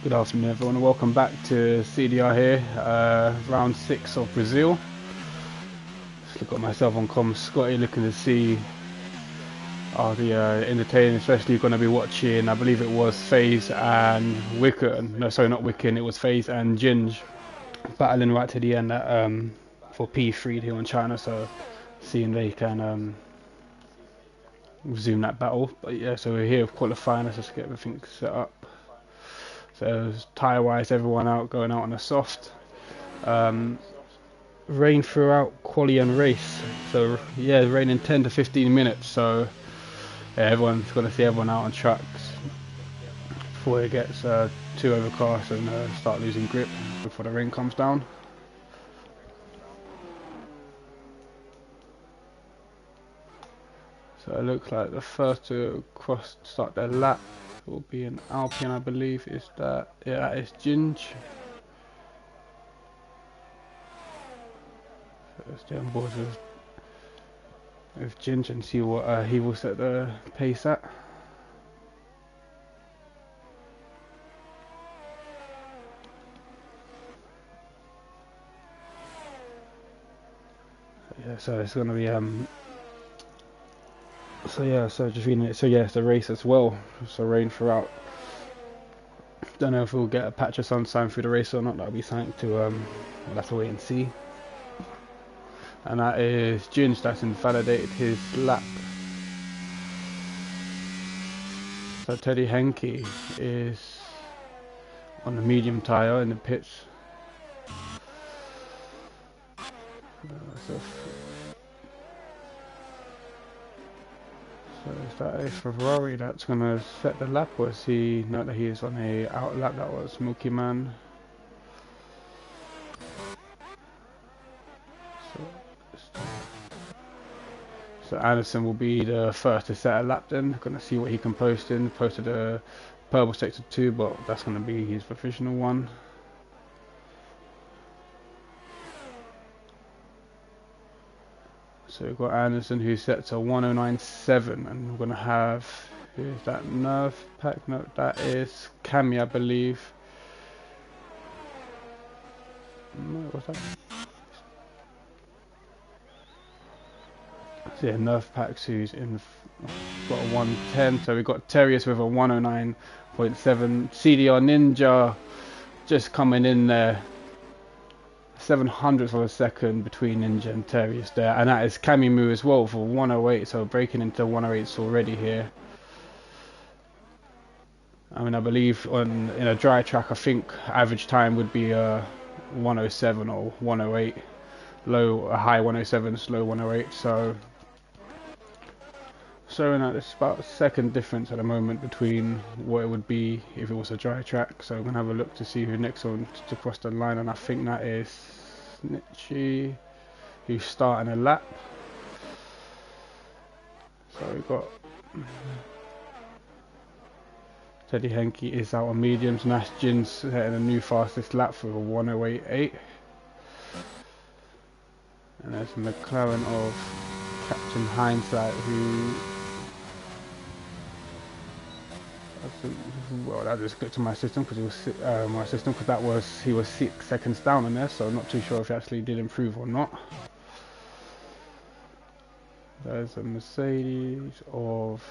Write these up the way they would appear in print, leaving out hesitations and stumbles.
Good afternoon everyone and welcome back to CDR here, round 6 of Brazil. Just got myself on comms, Scotty, looking to see the entertaining, especially going to be watching, I believe it was FaZe and Wicken, no sorry not Wicken, it was FaZe and Ginge battling right to the end for P3 here in China, so seeing they can resume that battle. But yeah, so we're here with qualifying, let's just get everything set up. So tyre wise, everyone out, going out on a soft. Rain throughout quali and race. So yeah, rain in 10 to 15 minutes. So yeah, everyone's going to see everyone out on tracks before it gets too overcast and start losing grip before the rain comes down. So it looks like the first to start their lap will be an Alpine, I believe. Is that? Yeah, that is Ginge. So let's stay on board with Ginge and see what he will set the pace at. Yeah, so it's going to be so just reading it. So yeah, it's a race as well. So rain throughout. Don't know if we'll get a patch of sunshine through the race or not. That'll be something to we'll have to wait and see. And that is Ginge that's invalidated his lap. So Teddy Henke is on the medium tyre in the pits. So is that a Ferrari that's going to set the lap, or is he? Note that he is on a out lap. That was Milky Man. So Anderson will be the first to set a lap then. Going to see what he can post in. Posted a purple sector 2, but that's going to be his professional one. So we've got Anderson who sets a 109.7, and we're going to have, who's that, Nerve Pack? No, that is Cami, I believe. No, what's that? So yeah, Nerve Packs who's got a 110, so we've got Terrius with a 109.7, CDR Ninja just coming in there. 700th of a second between Ninja and Terrius there, and that is Camimu as well for 108, so breaking into 108s already here. I mean, I believe in a dry track, I think average time would be 107 or 108, a high 107, low 108, so showing that it's about a second difference at the moment between what it would be if it was a dry track. So we're going to have a look to see who next on to cross the line, and I think that is Snitchy, who's starting a lap. So we've got Teddy Henke is out on mediums, Nash Jin's setting a new fastest lap for a 108.8. And there's McLaren of Captain Hindsight, who, well, that just clicked to my system because he was 6 seconds down on there, so I'm not too sure if he actually did improve or not. There's a Mercedes of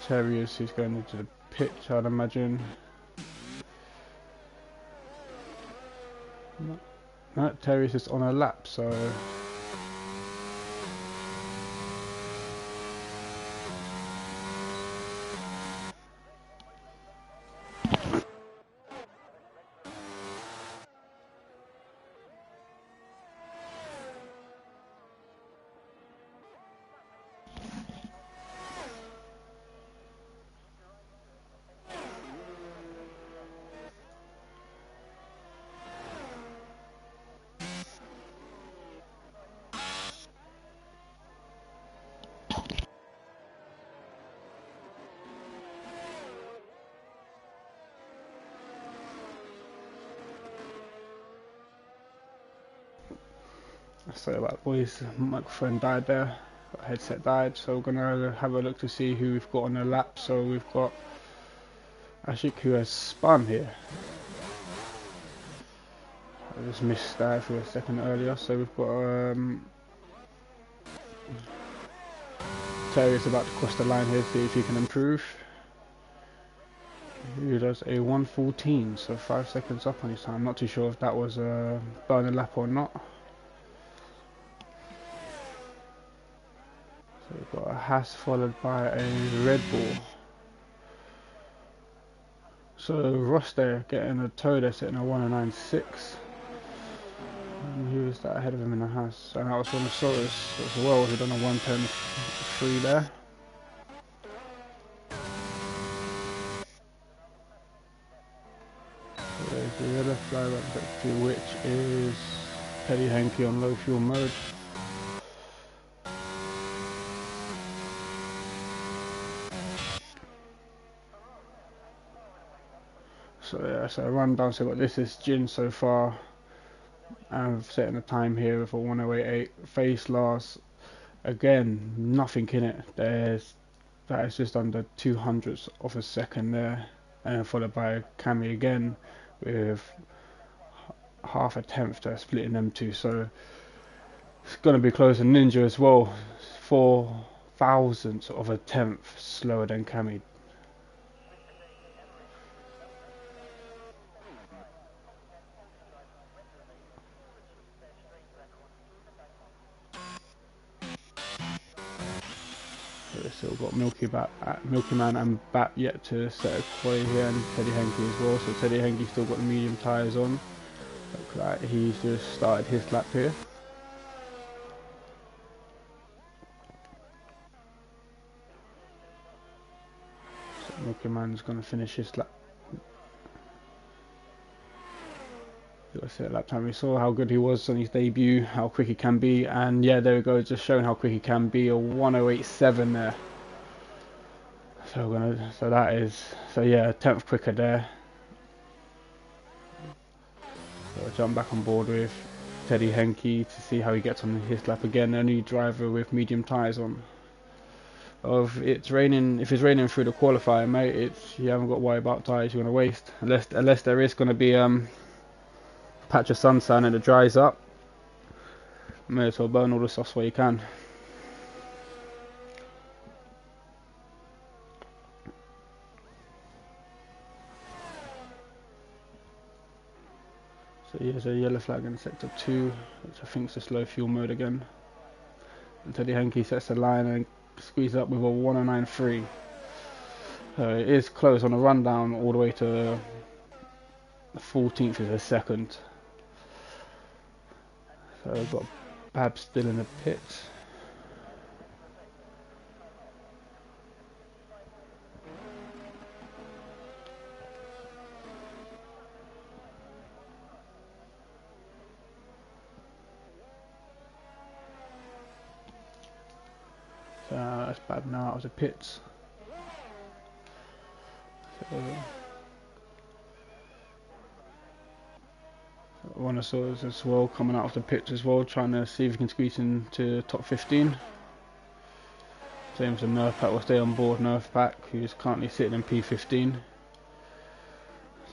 Terrius who's going into the pitch, I'd imagine. No, Terrius is on a lap, so sorry about that, boys. Microphone died there. Headset died, so we're gonna have a look to see who we've got on the lap. So we've got Ashik who has spun here. I just missed that for a second earlier. So we've got Terry's about to cross the line here, see if he can improve. He does a 1:14, so 5 seconds up on his time. Not too sure if that was a burning lap or not. So we've got a Haas followed by a Red Bull. So Ross there getting a toe there, sitting at 1:09.6. And who was that ahead of him in the Haas? And that was from the Soros as well, who done a 1:10.3 there. So there's the other fly back to which is Teddy Henke on low fuel mode. So yeah, so rundown, so what this is Jin so far. I'm setting a time here for 1:08.8. Face last, again, nothing in it. That is just under 200ths of a second there, and followed by Cami again with half a tenth there, splitting them two. So it's gonna be close. And Ninja as well, 4 thousandths of a tenth slower than Cami. Still got Milky Man and Bat yet to set a quali here, and Teddy Henke as well. So Teddy Henke still got the medium tyres on. Looks like he's just started his lap here. So Milky Man's going to finish his lap. Got to set lap time. We saw how good he was on his debut, how quick he can be, and yeah, there we go, just showing how quick he can be. A 1:08.7 there. So that is, so yeah, 10th quicker there. So I'll jump back on board with Teddy Henke to see how he gets on his lap again. A new driver with medium tyres on. If it's raining through the qualifier, mate, you haven't got to worry about tyres you're gonna waste, unless there is gonna be patch of sunshine and it dries up. May as well burn all the softs where you can. So here's a yellow flag in sector 2, which I think is a slow fuel mode again. And Teddy Henke sets the line and squeezes up with a 1:09.3. So it is close on a rundown all the way to the 14th of a second. So we've got Bab still in the pits. So that's Bab now out of the pits. So, one of Soros as well coming out of the pits as well, trying to see if he can squeeze into top 15. Same as the Nerf Pack will stay on board. Nerf Pack, who's currently sitting in P15.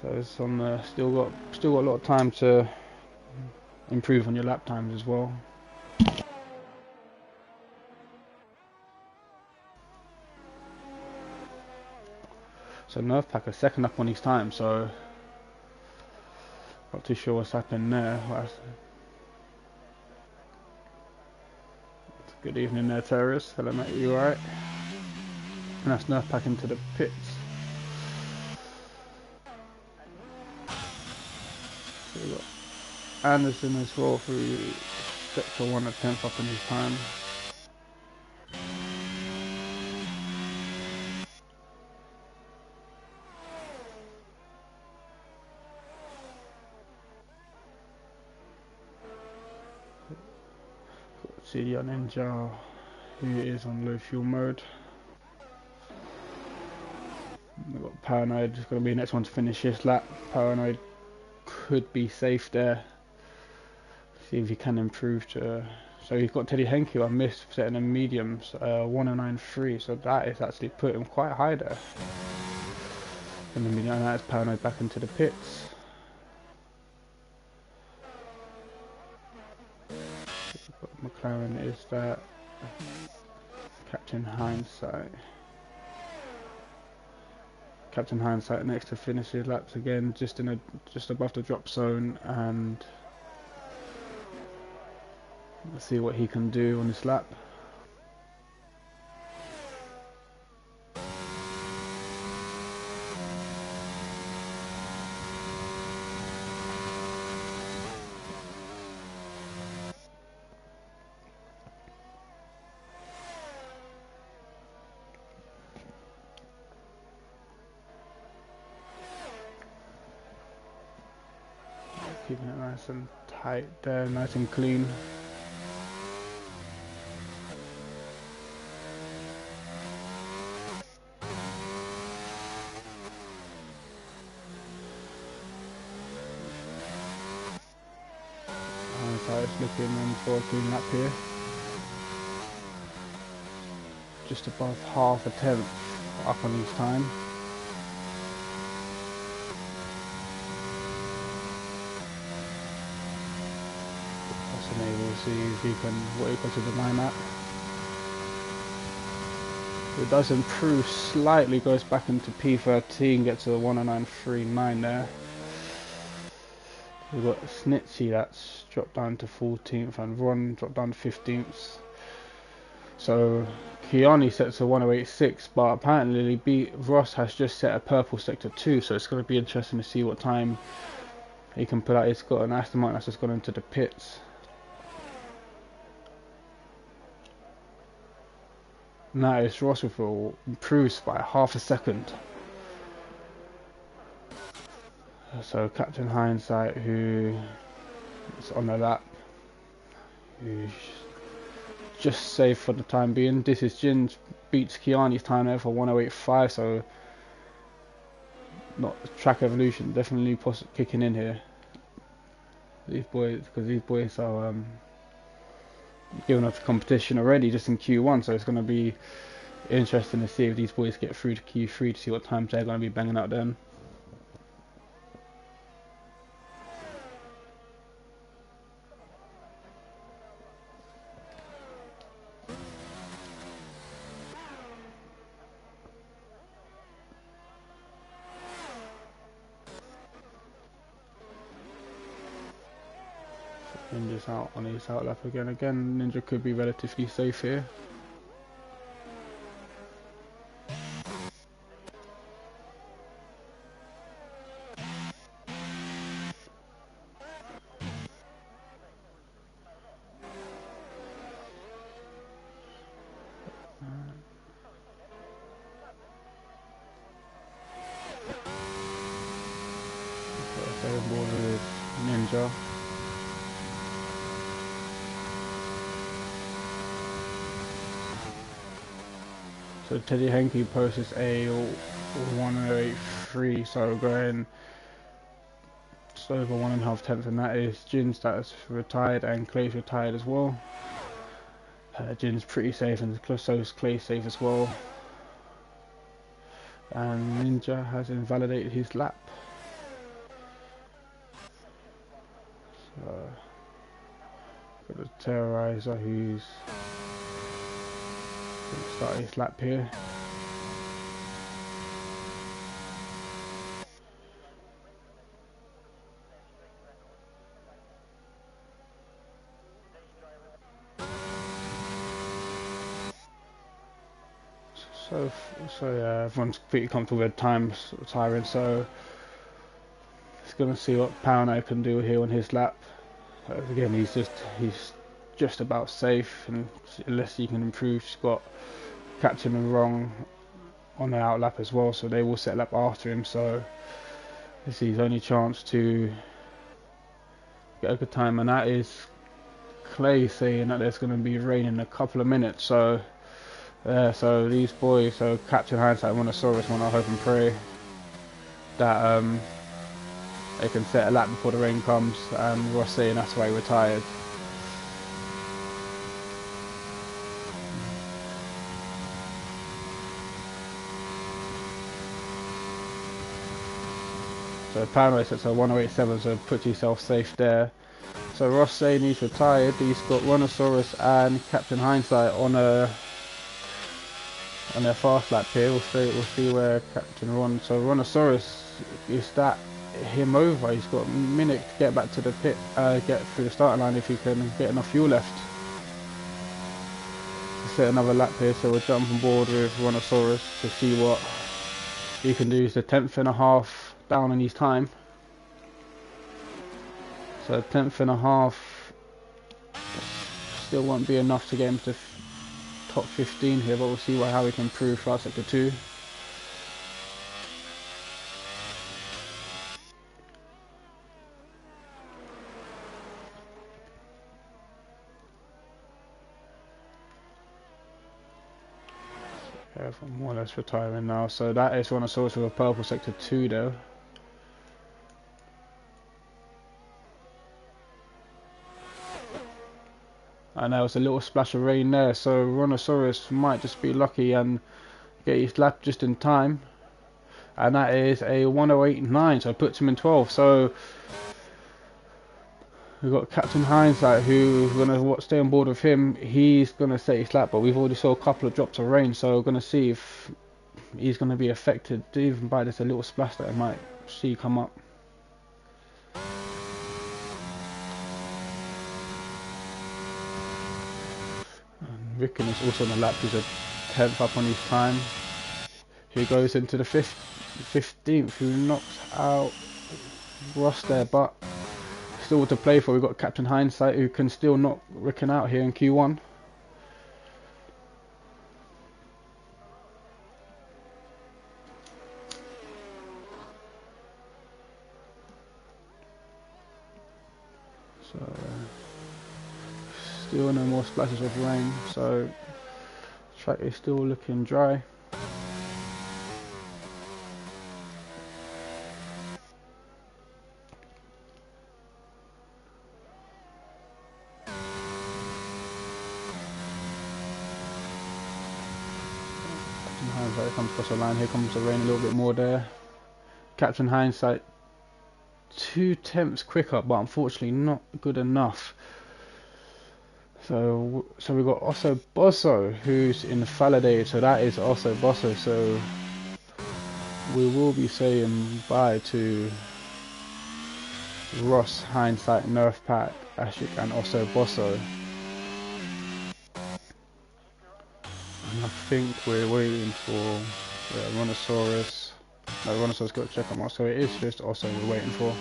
So it's on still got a lot of time to improve on your lap times as well. So Nerf Pack is second up on his time, so not too sure what's happened there. Good evening there, terrorists. Hello mate, you alright? And that's Nerf Pack into the pits. So we've got Anderson as well through sector 1 at 10th up in his time. CDR Ninja, who is on low fuel mode. We've got Paranoid, who's going to be the next one to finish his lap. Paranoid could be safe there. See if he can improve to. So he's got Teddy Henke, who I missed, setting in mediums, 1:09.3. So that is actually put him quite high there. And then that's Paranoid back into the pits. McLaren is that Captain Hindsight. Captain Hindsight next to finish his laps again, just above the drop zone, and let's see what he can do on this lap. Keeping it nice and tight there, nice and clean. So it's looking in for a clean lap here. Just above half a tenth up on his time. We'll see if he can, what he can to the line at. It does improve slightly, goes back into P13, gets a 109.39 there. We've got Snitsy that's dropped down to 14th and Ron dropped down to 15th. So Kiani sets a 108.6, but apparently Ross has just set a purple sector 2, so it's going to be interesting to see what time he can put out. He's got an Aston Martin that's just gone into the pits. Now it's Rossville improves by half a second. So Captain Hindsight, who is on the lap, who's just safe for the time being. This is Jin's beats Kiani's time there for 108.5, so not track evolution, definitely kicking in here. These boys, because these boys are giving us competition already just in Q1, so it's going to be interesting to see if these boys get through to Q3 to see what times they're going to be banging out then. Ninja's out on his out lap again. Ninja could be relatively safe here. With Ninja. So Teddy Henke posts a 108.3, so going just over 1.5 tenths, and that is Jin's that's retired and Clay's retired as well. Jin's pretty safe and so is Clay safe as well. And Ninja has invalidated his lap. So, got the Terrorizer who's going to start his lap here. So yeah, everyone's pretty comfortable with times retiring, so it's going to see what Pauno can do here on his lap. Again, he's just about safe, and unless he can improve, he's got Captain and Wrong on the out lap as well, so they will set lap after him. So this is his only chance to get a good time, and that is Clay saying that there's going to be rain in a couple of minutes. So so these boys, so Captain Hindsight, Monosaurus, want to hope and pray that they can set a lap before the rain comes, and Ross saying that's why he retired. So Pauno sets a 108.7, so put yourself safe there. So Ross saying he's retired. He's got Rhinoceros and Captain Hindsight on their fast lap here. We'll see where Captain Ron. So Rhinoceros, is that him over? He's got a minute to get back to the pit, get through the starting line if he can get enough fuel left to set another lap here. So we'll jump on board with Rhinoceros to see what he can do. He's a 10th and a half down in his time. So 10th and a half still won't be enough to get him to top 15 here, but we'll see how he can improve throughout sector 2. Yeah, I'm more or less retiring now. So that is Rhinoceros with a purple sector 2 though. And there was a little splash of rain there, so Rhinoceros might just be lucky and get his lap just in time. And that is a 1:08.9, so it puts him in 12th. So we've got Captain Hindsight, who's going to stay on board with him. He's going to set his lap, but we've already saw a couple of drops of rain, so we're going to see if he's going to be affected even by this a little splash that I might see come up. Ricken is also on the lap. He's a 10th up on his time. He goes into the 15th, who knocks out Ross there, but still to play for. We've got Captain Hindsight, who can still knock Ricken out here in Q1. So still no more splashes of rain, so the track is still looking dry. Hindsight comes across the line. Here comes the rain a little bit more there. Captain Hindsight 2/10 quicker, but unfortunately not good enough. So we've got Osso Bosso, who's in Faladay, so that is Osso Bosso. So we will be saying bye to Ross, Hindsight, Nerf Pack, Ashik and Osso Bosso. And I think we're waiting for Rhinoceros. No, Rhinoceros got to check them out, so it is just Osso we're waiting for.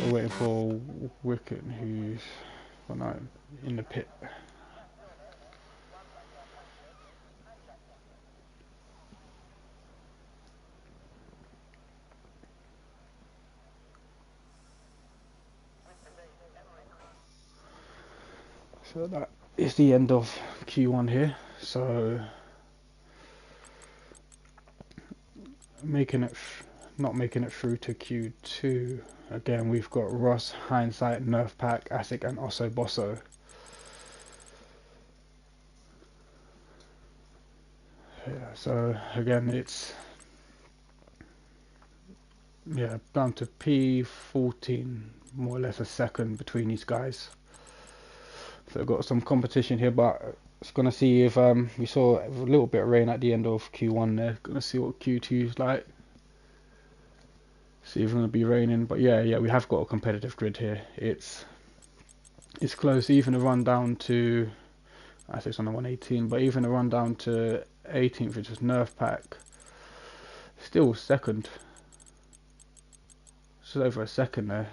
We're waiting for Wicket, who's in the pit. So that is the end of Q1 here. So not making it through to Q2. Again, we've got Ross, Hindsight, Nerf Pack, Asic and Osso Bosso. Yeah, so again it's down to P14, more or less a second between these guys. So I've got some competition here, but it's gonna see if we saw a little bit of rain at the end of Q1 there. Gonna see what Q2 is like. See if it's gonna be raining, but yeah, we have got a competitive grid here. It's close. Even a run down to, I think it's on the 118, but even a run down to 18th, which is Nerf Pack, still second. Just over a second there.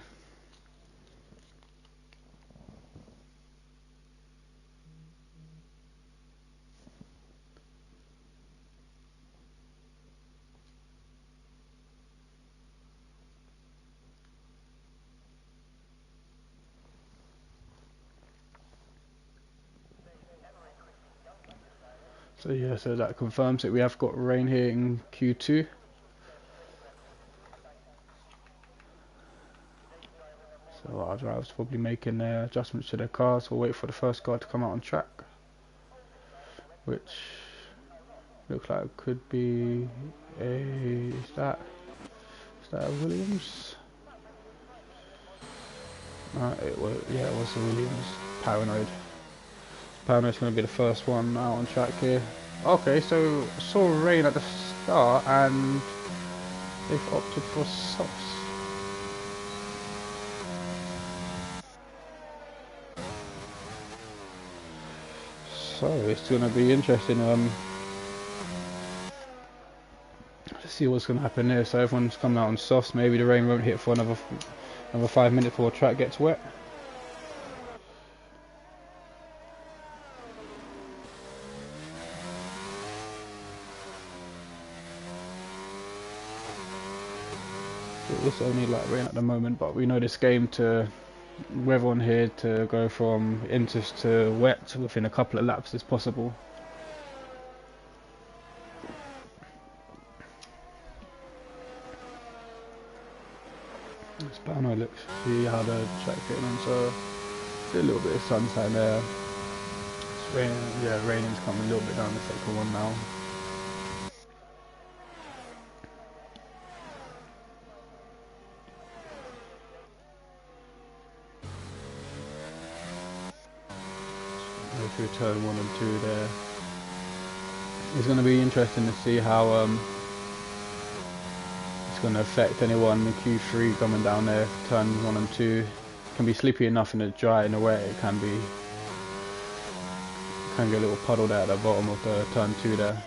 So yeah, so that confirms it. We have got rain here in Q2. So our drivers probably making their adjustments to their cars. We'll wait for the first car to come out on track, which looks like it could be a is that a Williams? It was, yeah, it was a Williams. Paranoid. Paranoid's going to be the first one out on track here. Okay, so saw rain at the start and they've opted for softs. So it's going to be interesting to see what's going to happen there. So everyone's coming out on softs. Maybe the rain won't hit for another 5 minutes before the track gets wet. It's only like rain at the moment, but we know this game to weather on here to go from interest to wet within a couple of laps is possible. It's paranoid. Look, see how the track's getting on. So see a little bit of sunshine there. It's raining. Yeah, raining's coming a little bit down the second one now. Go through turn 1 and 2 there. It's going to be interesting to see how it's going to affect anyone in Q3 coming down there. Turn 1 and 2 can be slippery enough in the dry in a way. It can get a little puddle there at the bottom of the turn 2 there.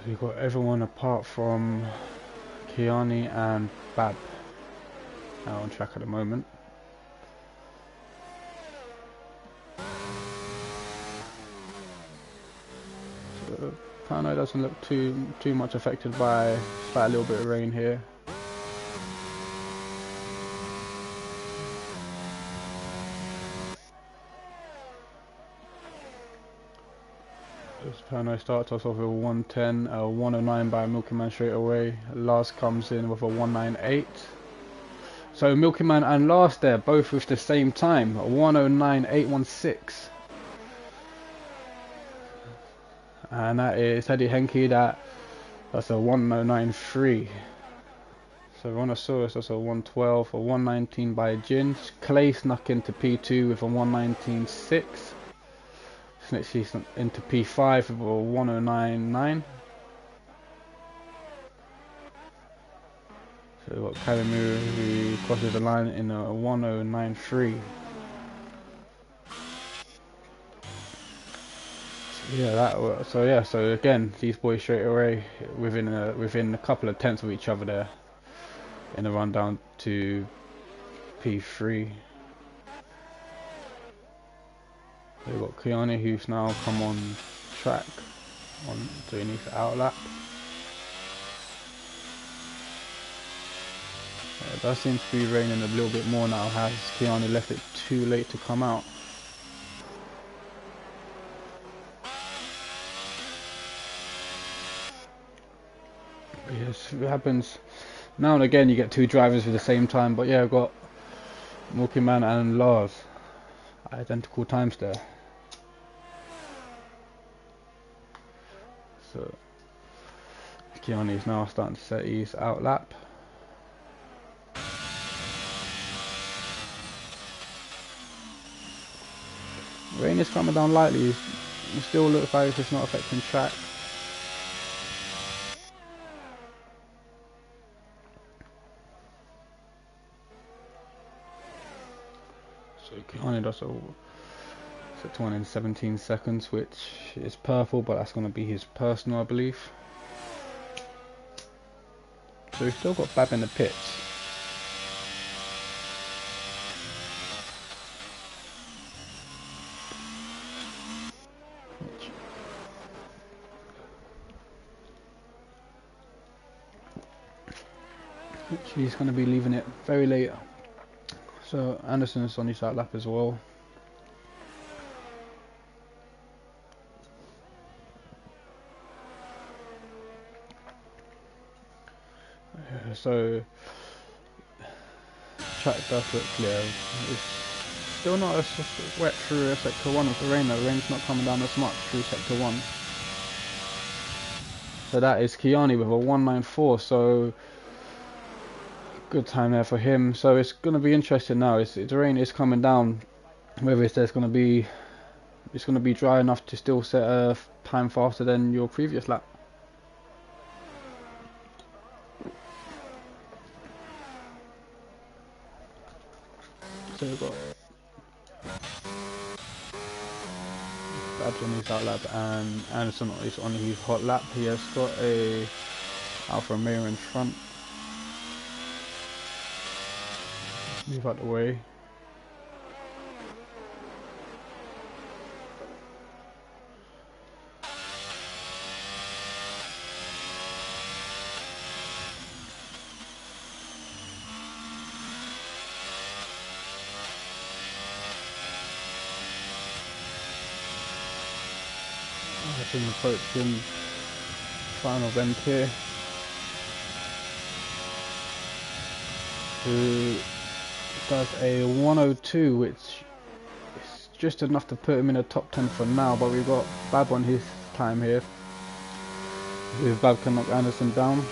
You've got everyone apart from Kiani and Bab out on track at the moment. So Pano doesn't look too much affected by a little bit of rain here. Pano starts us off with a 110, a 109 by Milky Man straight away. Last comes in with a 198. So Milky Man and Last there, both with the same time, a 109.816. And that is Eddie Henke, that's a 109.3. So Rhinoceros, that's a 112, a 119 by Jin. Clay snuck into P2 with a 119.6. Snitchy into P5 with a 109.9. So we've got Kalamu who crosses the line in a 109.3. Yeah, so again, these boys straight away within a couple of tenths of each other there in the run down to P3. We've got Kiani who's now come on track on doing his outlap. It does seem to be raining a little bit more now. Has Kiani left it too late to come out? Yes, it happens now and again. You get two drivers at the same time, but yeah, I've got Milky Man and Lars, identical times there. So Kiani is now starting to set his outlap. Rain is coming down lightly. It still looks like it's not affecting track. So Kiani does a 1 in 17 seconds, which is purple, but that's going to be his personal, I believe. So we've still got Bab in the pits. Literally, he's going to be leaving it very late. So Anderson's on his out lap as well. So track does look clear. It's still not as wet through sector 1 with the rain. The rain's not coming down as much through sector 1. So that is Kiani with a 194. So good time there for him. So it's going to be interesting now. The rain is coming down. Whether it's going to be dry enough to still set a time faster than your previous lap. So we've got Babs on his out lap and Anderson is on his hot lap. He has got a Alfa Romeo in front. Move out the way. I think approaching final bend here. Who does a 102, which is just enough to put him in the top 10 for now, but we've got Bab on his time here. If Bab can knock Anderson down.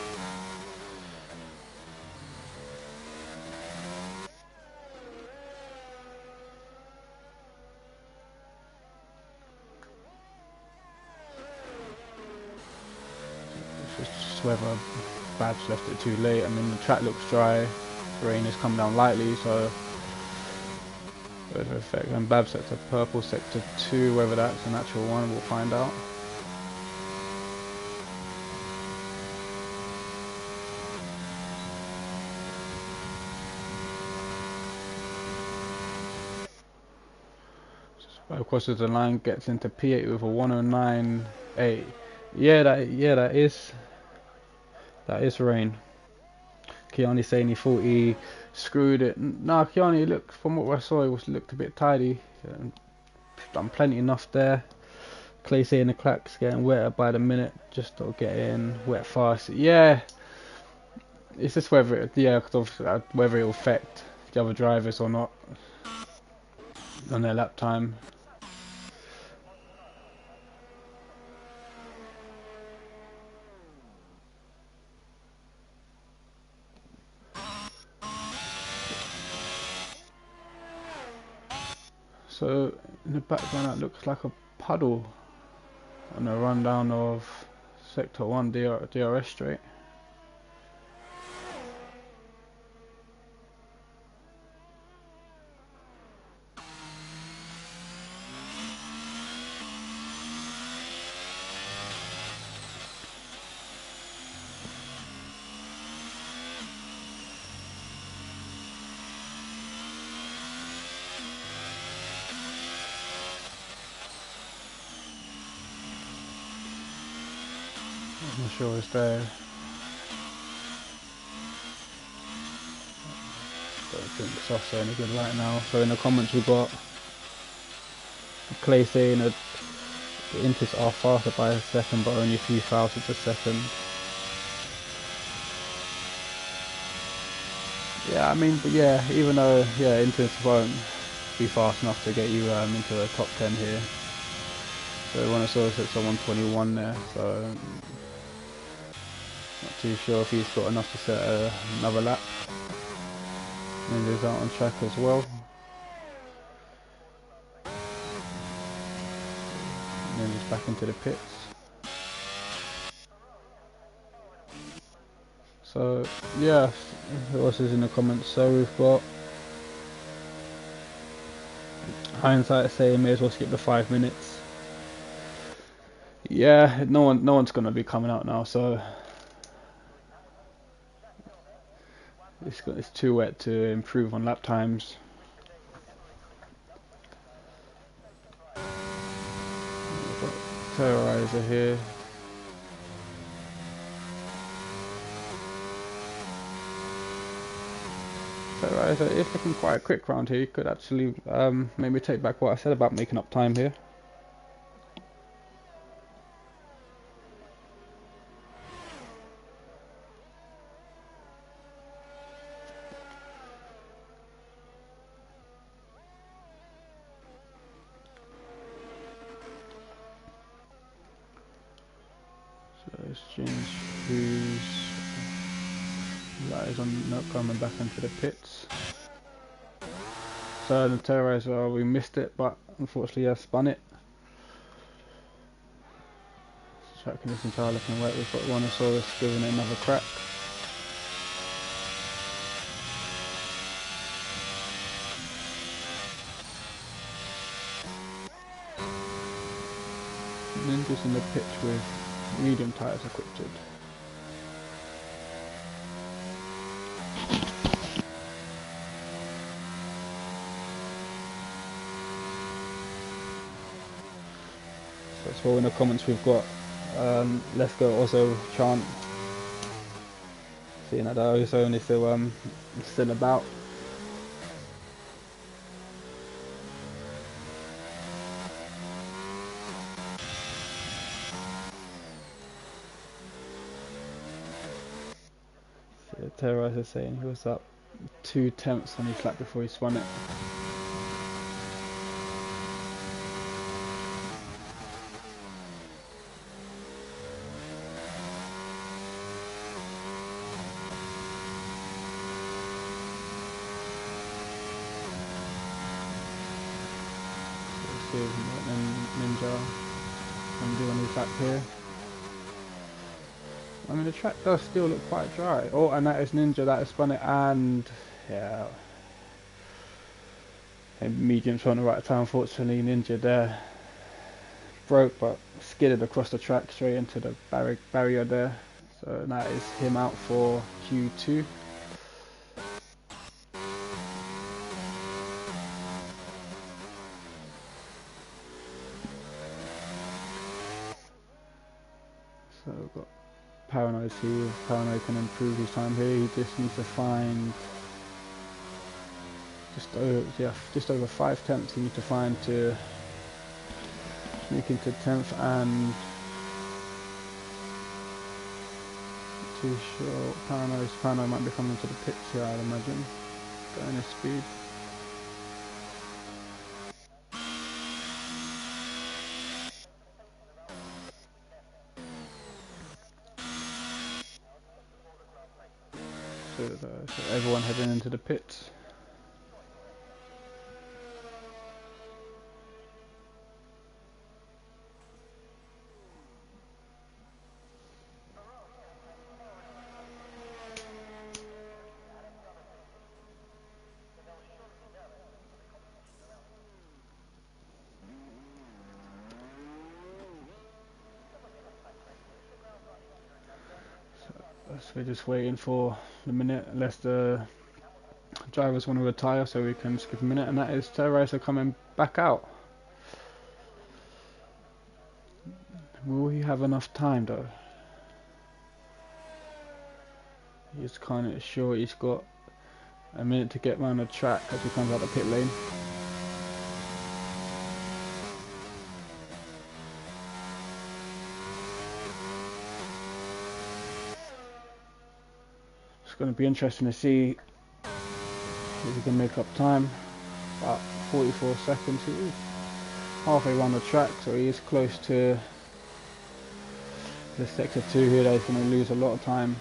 It's just whether Bab's left it too late. I mean, the track looks dry, the rain has come down lightly, so whether effect. And Bab sets a purple sector 2, whether that's an actual one, we'll find out. Bab crosses the line, gets into P8 with a 109.8. Yeah, that is rain. Kiani saying he thought he screwed it. Nah, Kiani looked, from what I saw, he looked a bit tidy. Done plenty enough there. Clay saying the clack's getting wetter by the minute, just to get in wet fast. Yeah, it's just whether whether it will affect the other drivers or not on their lap time. So in the background that looks like a puddle on a rundown of sector 1 DRS straight. I'm not sure it's there. Don't think Soft's any good right now. So in the comments we got Clay saying that the inputs are faster by a second, but only a few thousandths a second. Yeah, I mean, but yeah, even though inputs won't be fast enough to get you into the top 10 here. So one of us at 121 there. So not too sure if he's got enough to set another lap. And he's out on track as well. And then he's back into the pits. So yeah, who else is in the comments? So we've got Hindsight saying may as well skip the 5 minutes. Yeah, no one's gonna be coming out now, so it's too wet to improve on lap times. We've got Terrorizer here. Terrorizer is looking quite quick round here. You could actually maybe take back what I said about making up time here. So let's change who's that is on not coming back into the pits. So the Terrorizer, we missed it, but unfortunately I spun it. Tracking this entire looking right, we've got Rhinoceros giving it another crack. Ninja's in the pitch with medium tyres equipped. So in the comments we've got let's go also chant, seeing that they're also only still about. So the Terrorizer saying he was up 2/10 on his lap before he spun it. Ninja and do on his lap here. I mean the track does still look quite dry. Oh, and that is Ninja that has spun it, and yeah, and medium's on the right time. Unfortunately Ninja there broke but skidded across the track straight into the barrier there. So that is him out for Q2. So we've got Paranoid here. Paranoid can improve his time here. He just needs to find just over 5/10 he needs to find to sneak into 10th, and too sure Paranoid might be coming to the pits here, I'd imagine. Going his speed. So everyone heading into the pits. So we're just waiting for the minute, unless the drivers want to retire, so we can skip a minute, and that is Terrorizer coming back out. Will he have enough time though? He's kind of sure he's got a minute to get around the track as he comes out the pit lane. It's going to be interesting to see if he can make up time. About 44 seconds. He is halfway around the track, so he is close to the sector 2 here. That he's going to lose a lot of time.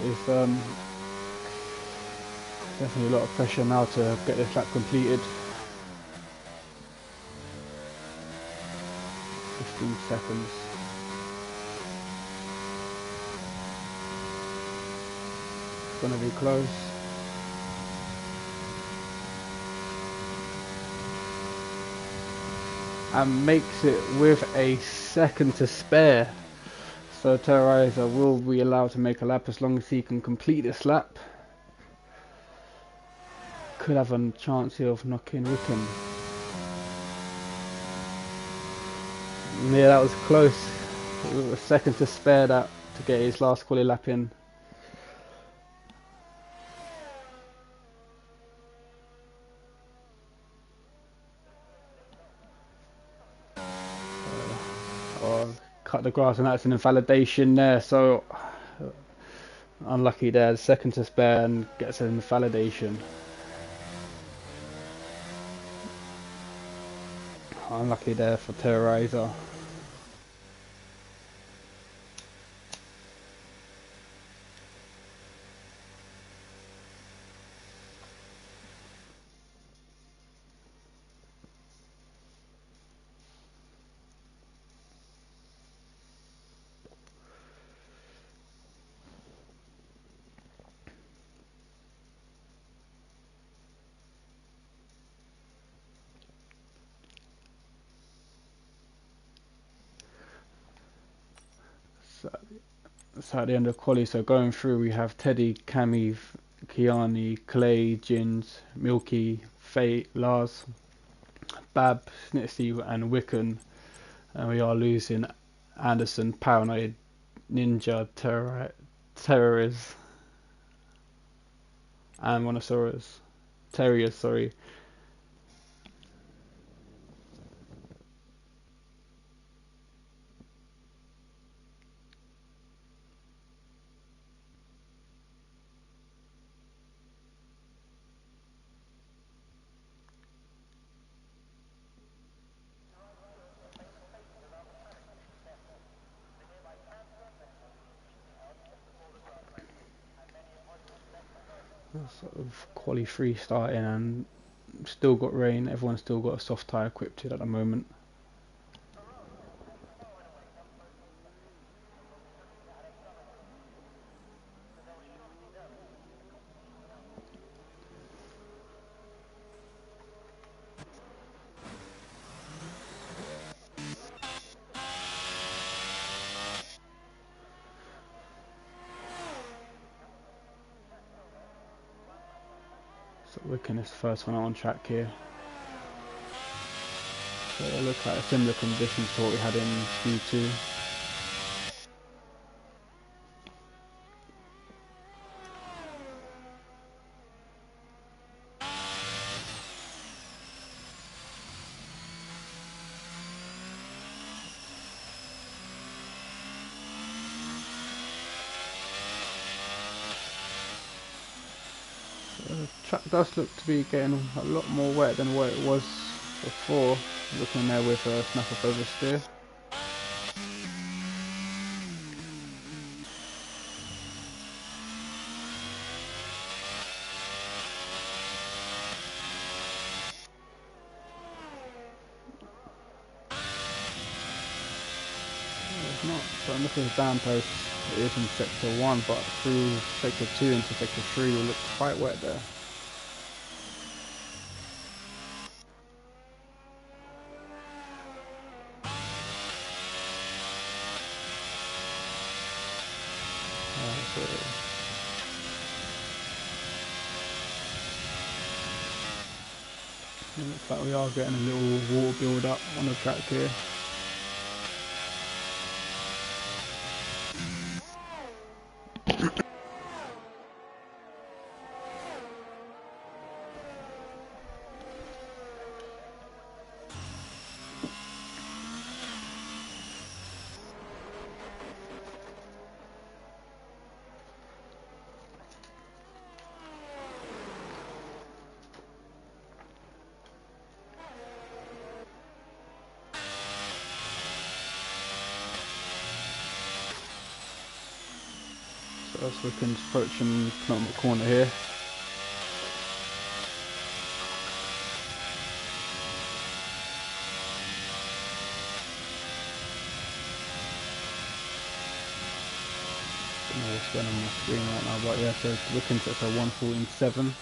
It's definitely a lot of pressure now to get this lap completed. 15 seconds. It's going to be close. And makes it with a second to spare. So Terrorizer will be allowed to make a lap as long as he can complete this lap. Could have a chance here of knocking Wickham. Yeah, that was close. A second to spare that to get his last quali lap in. Oh, cut the grass, and that's an invalidation there. So unlucky there. Second to spare and gets an invalidation. Unlucky there for Terrorizer. So at the end of quali, so going through, we have Teddy, Cami, Kiani, Clay, Jins, Milky, Faye, Lars, Bab, Snitsy, and Wiccan. And we are losing Anderson, Paranoid, Ninja, Terroriz, and Monosaurus. Terriers, sorry. Sort of quali 3 starting, and still got rain. Everyone's still got a soft tyre equipped at the moment. So Wiccan is the first one on track here. So they look like similar conditions to what we had in Q2. The track does look to be getting a lot more wet than what it was before. Looking there with a snap of oversteer. It's not, so I'm looking at the down post. It is in sector 1, but through sector 2 into sector 3 it looks quite wet there. So it looks like we are getting a little water build up on the track here. So as we can approaching penultimate corner here. I don't know what's going on my screen right now, but yeah, so looking at a 114.7.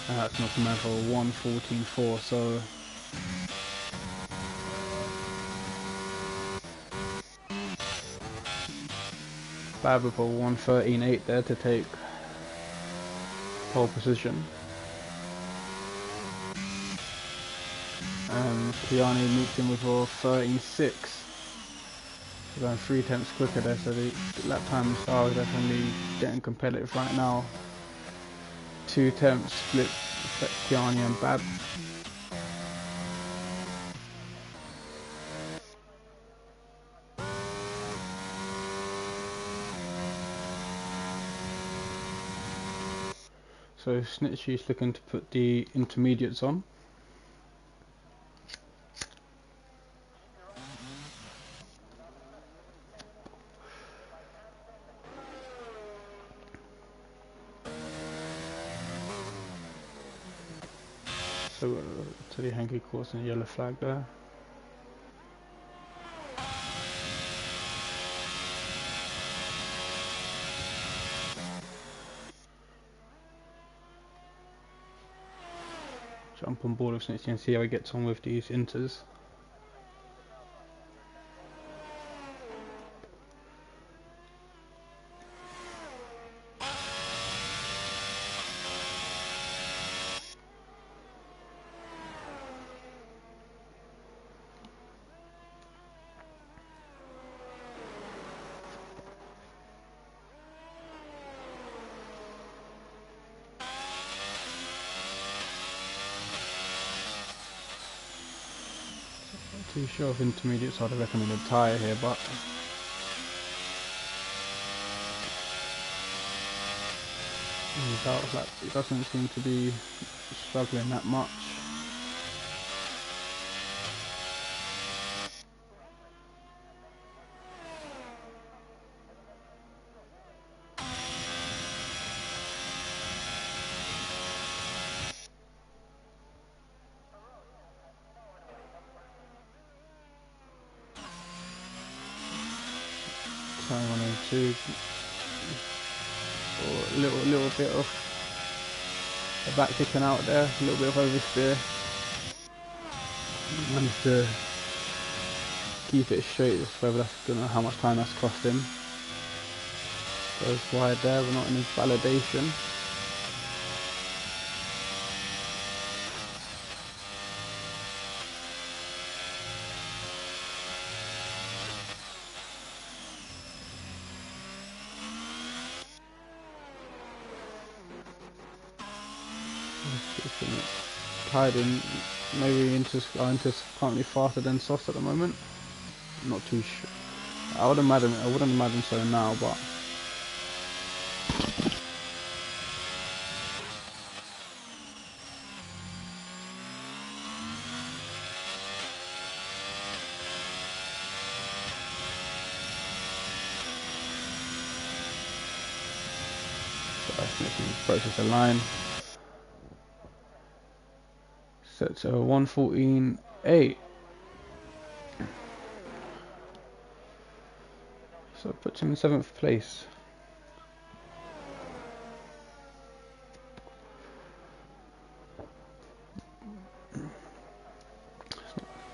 And that's not a man for 114.4, so bad with a 113.8 there to take pole position. Piani moved in with a 13.6. So going 3 tenths quicker there, so the lap times are definitely getting competitive right now. 2 tenths split Piani and Bab. So Snitchy's looking to put the intermediates on. So to the hanky course and yellow flag there. Jump on board with Snitchy and see how he gets on with these inters. Too sure if intermediates are the recommended tyre here, but it doesn't seem to be struggling that much. Turn 1 and 2, or a little bit of the back kicking out there, a little bit of oversteer. Managed to keep it straight, whether that's, don't know how much time that's cost him. Goes wide there, we're not in his validation. Tied in, maybe Inter's currently faster than Sauce at the moment. Not too sure. I wouldn't imagine so now, but so that's making process the line. Set to 1:14.8. So it puts him in 7th place.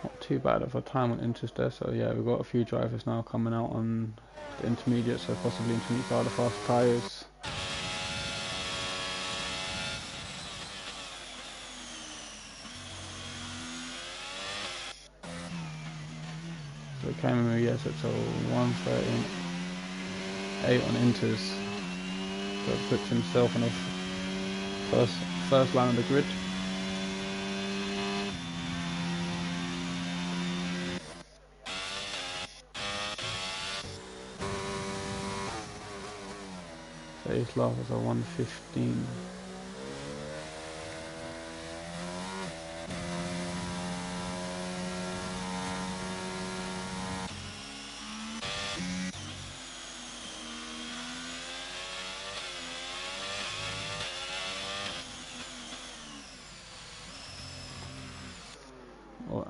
Not too bad of a time on interest there. So yeah, we've got a few drivers now coming out on the intermediate, so possibly intermediates are the fast tyres. So Cameron, yes, it's a 1:13.8 on inters. So it puts himself on the first line of the grid. So his last was a 1:15.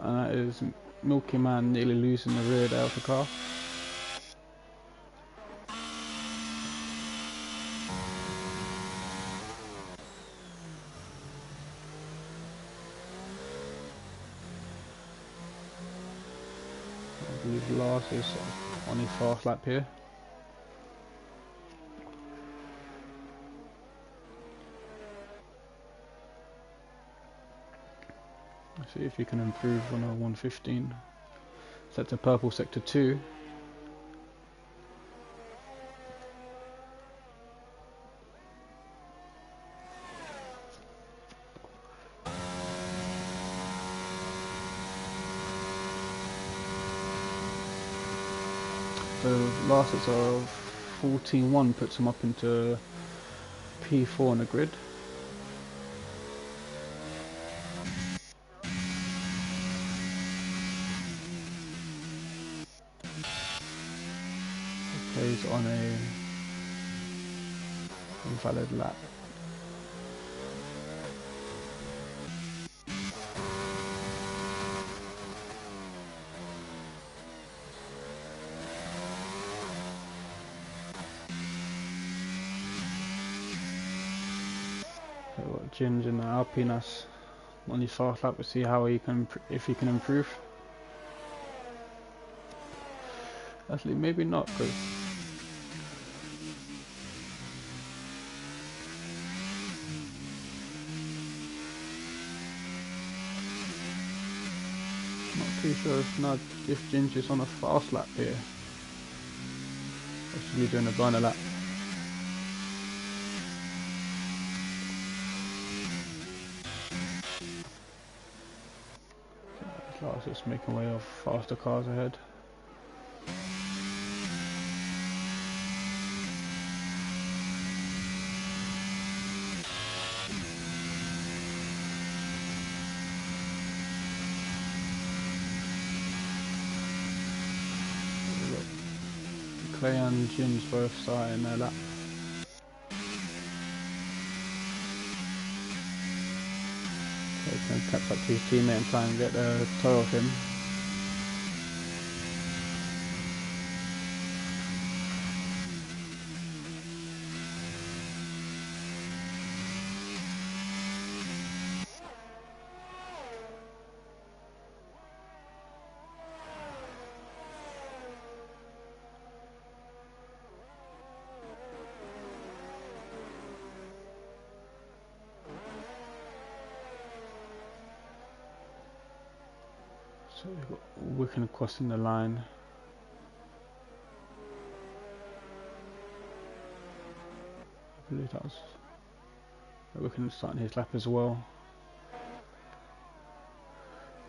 And that is Milky Man nearly losing the rear there of the car. I believe Lars is on his fast lap here. See if you can improve on a 115. Set to purple sector 2. The last hits of 14.1 puts him up into P4 on the grid. Plays on a invalid lap. So what, Jin's in the Alpinas on his fast lap to see how he can, if he can improve. Actually, maybe not, because not too sure if Jin's is on a fast lap here. Or should be doing a burner lap. Lars is making way of faster cars ahead. Clay and Jin's both starting their lap. So he's going to catch up to his teammate and try and get a toe off him. So we've got Wicken crossing the line. I believe that was Wicken starting his lap as well.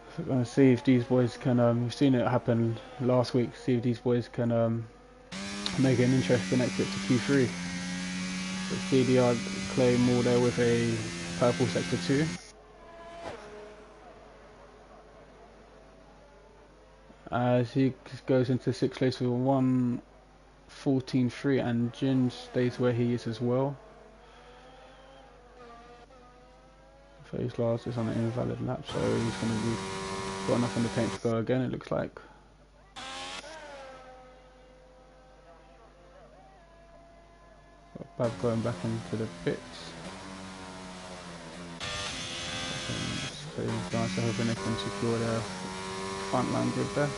So we're going to see if these boys can, we've seen it happen last week, see if these boys can make it an interesting exit to Q3. So CDR Clay Moore there with a purple sector 2. As he goes into 6th place with 1:14.3, and Jin stays where he is as well. Phase last is on an invalid lap, so he's going to be got enough on the paint to go again, it looks like. Got Bav going back into the pits. So he's nice, so hoping they can secure their front line grid there.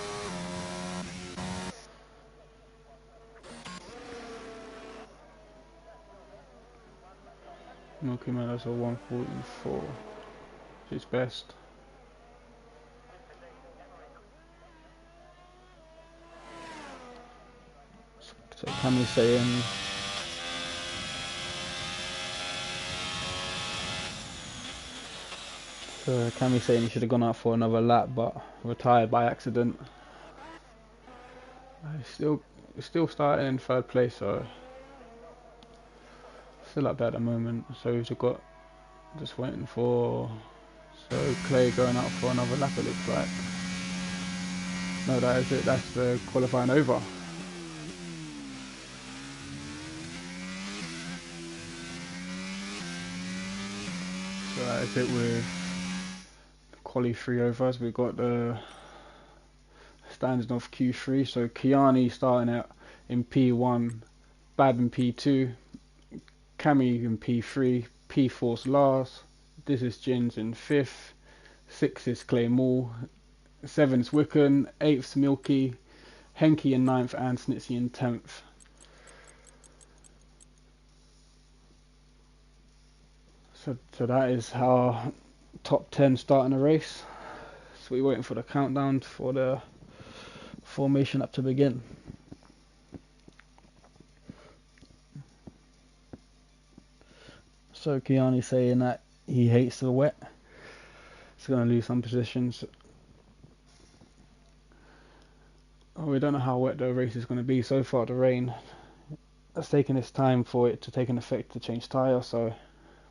Milky Man has a 1:44, which is best. So Cameron's saying he should have gone out for another lap, but retired by accident. He's still starting in 3rd place, so still up there at the moment. So we've got just waiting for Clay going out for another lap, it looks like. No, that is it. That's the qualifying over. So that is it with quali 3 overs. We've got the standard of Q3. So Kiani starting out in P1, Bab in P2, Cami in P3, P4's Lars. This is Jin's in 5th, 6th is Clay Moore, 7th's Wicken, 8th's Milky, Henke in 9th, and Snitsy in 10th. So that is our top 10 starting the race. So we're waiting for the countdown for the formation up to begin. So Kiani's saying that he hates the wet. He's going to lose some positions. Oh, we don't know how wet the race is going to be. So far the rain has taken its time for it to take an effect to change tyre. So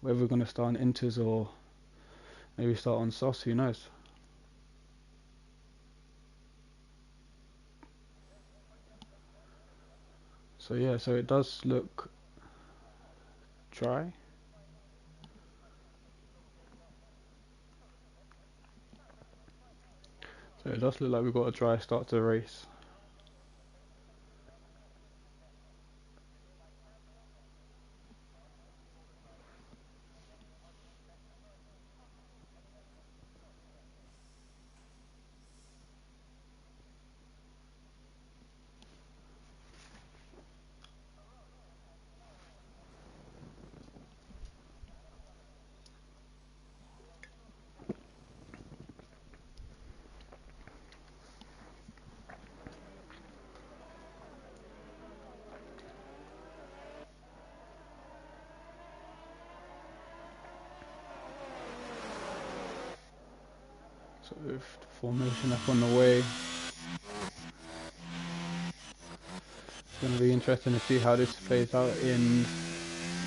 whether we're going to start on inters or maybe start on softs, who knows. So yeah, so it does look dry. So it does look like we've got a dry start to the race. So with the formation up on the way, it's going to be interesting to see how this plays out.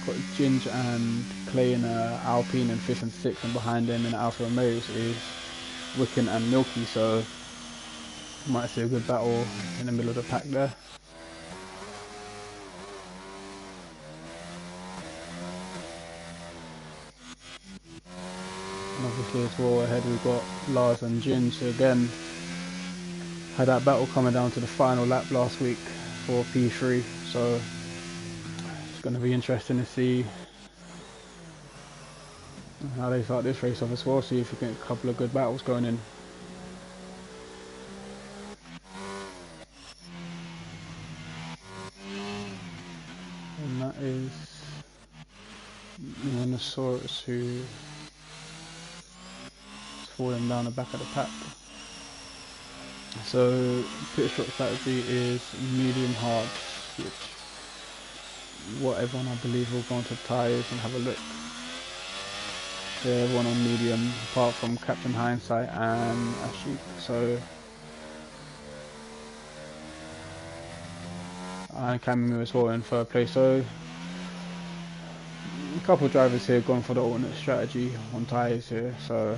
Got Ginge and Clay in Alpine and 5th and 6th, and behind them in Alfa Romeos is Wicken and Milky, so you might see a good battle in the middle of the pack there. And obviously as well ahead we've got Lars and Ginge, so again had that battle coming down to the final lap last week for P3, so it's going to be interesting to see how they start this race off as well, see if we get a couple of good battles going in. And that is Minosaurus who is falling down the back of the pack. So pit stop strategy is medium hard, which what everyone I believe will go onto tyres and have a look. So everyone on medium apart from Captain Hindsight and Ashik. So and Camu as well in third place. So a couple of drivers here gone for the alternate strategy on tyres here, so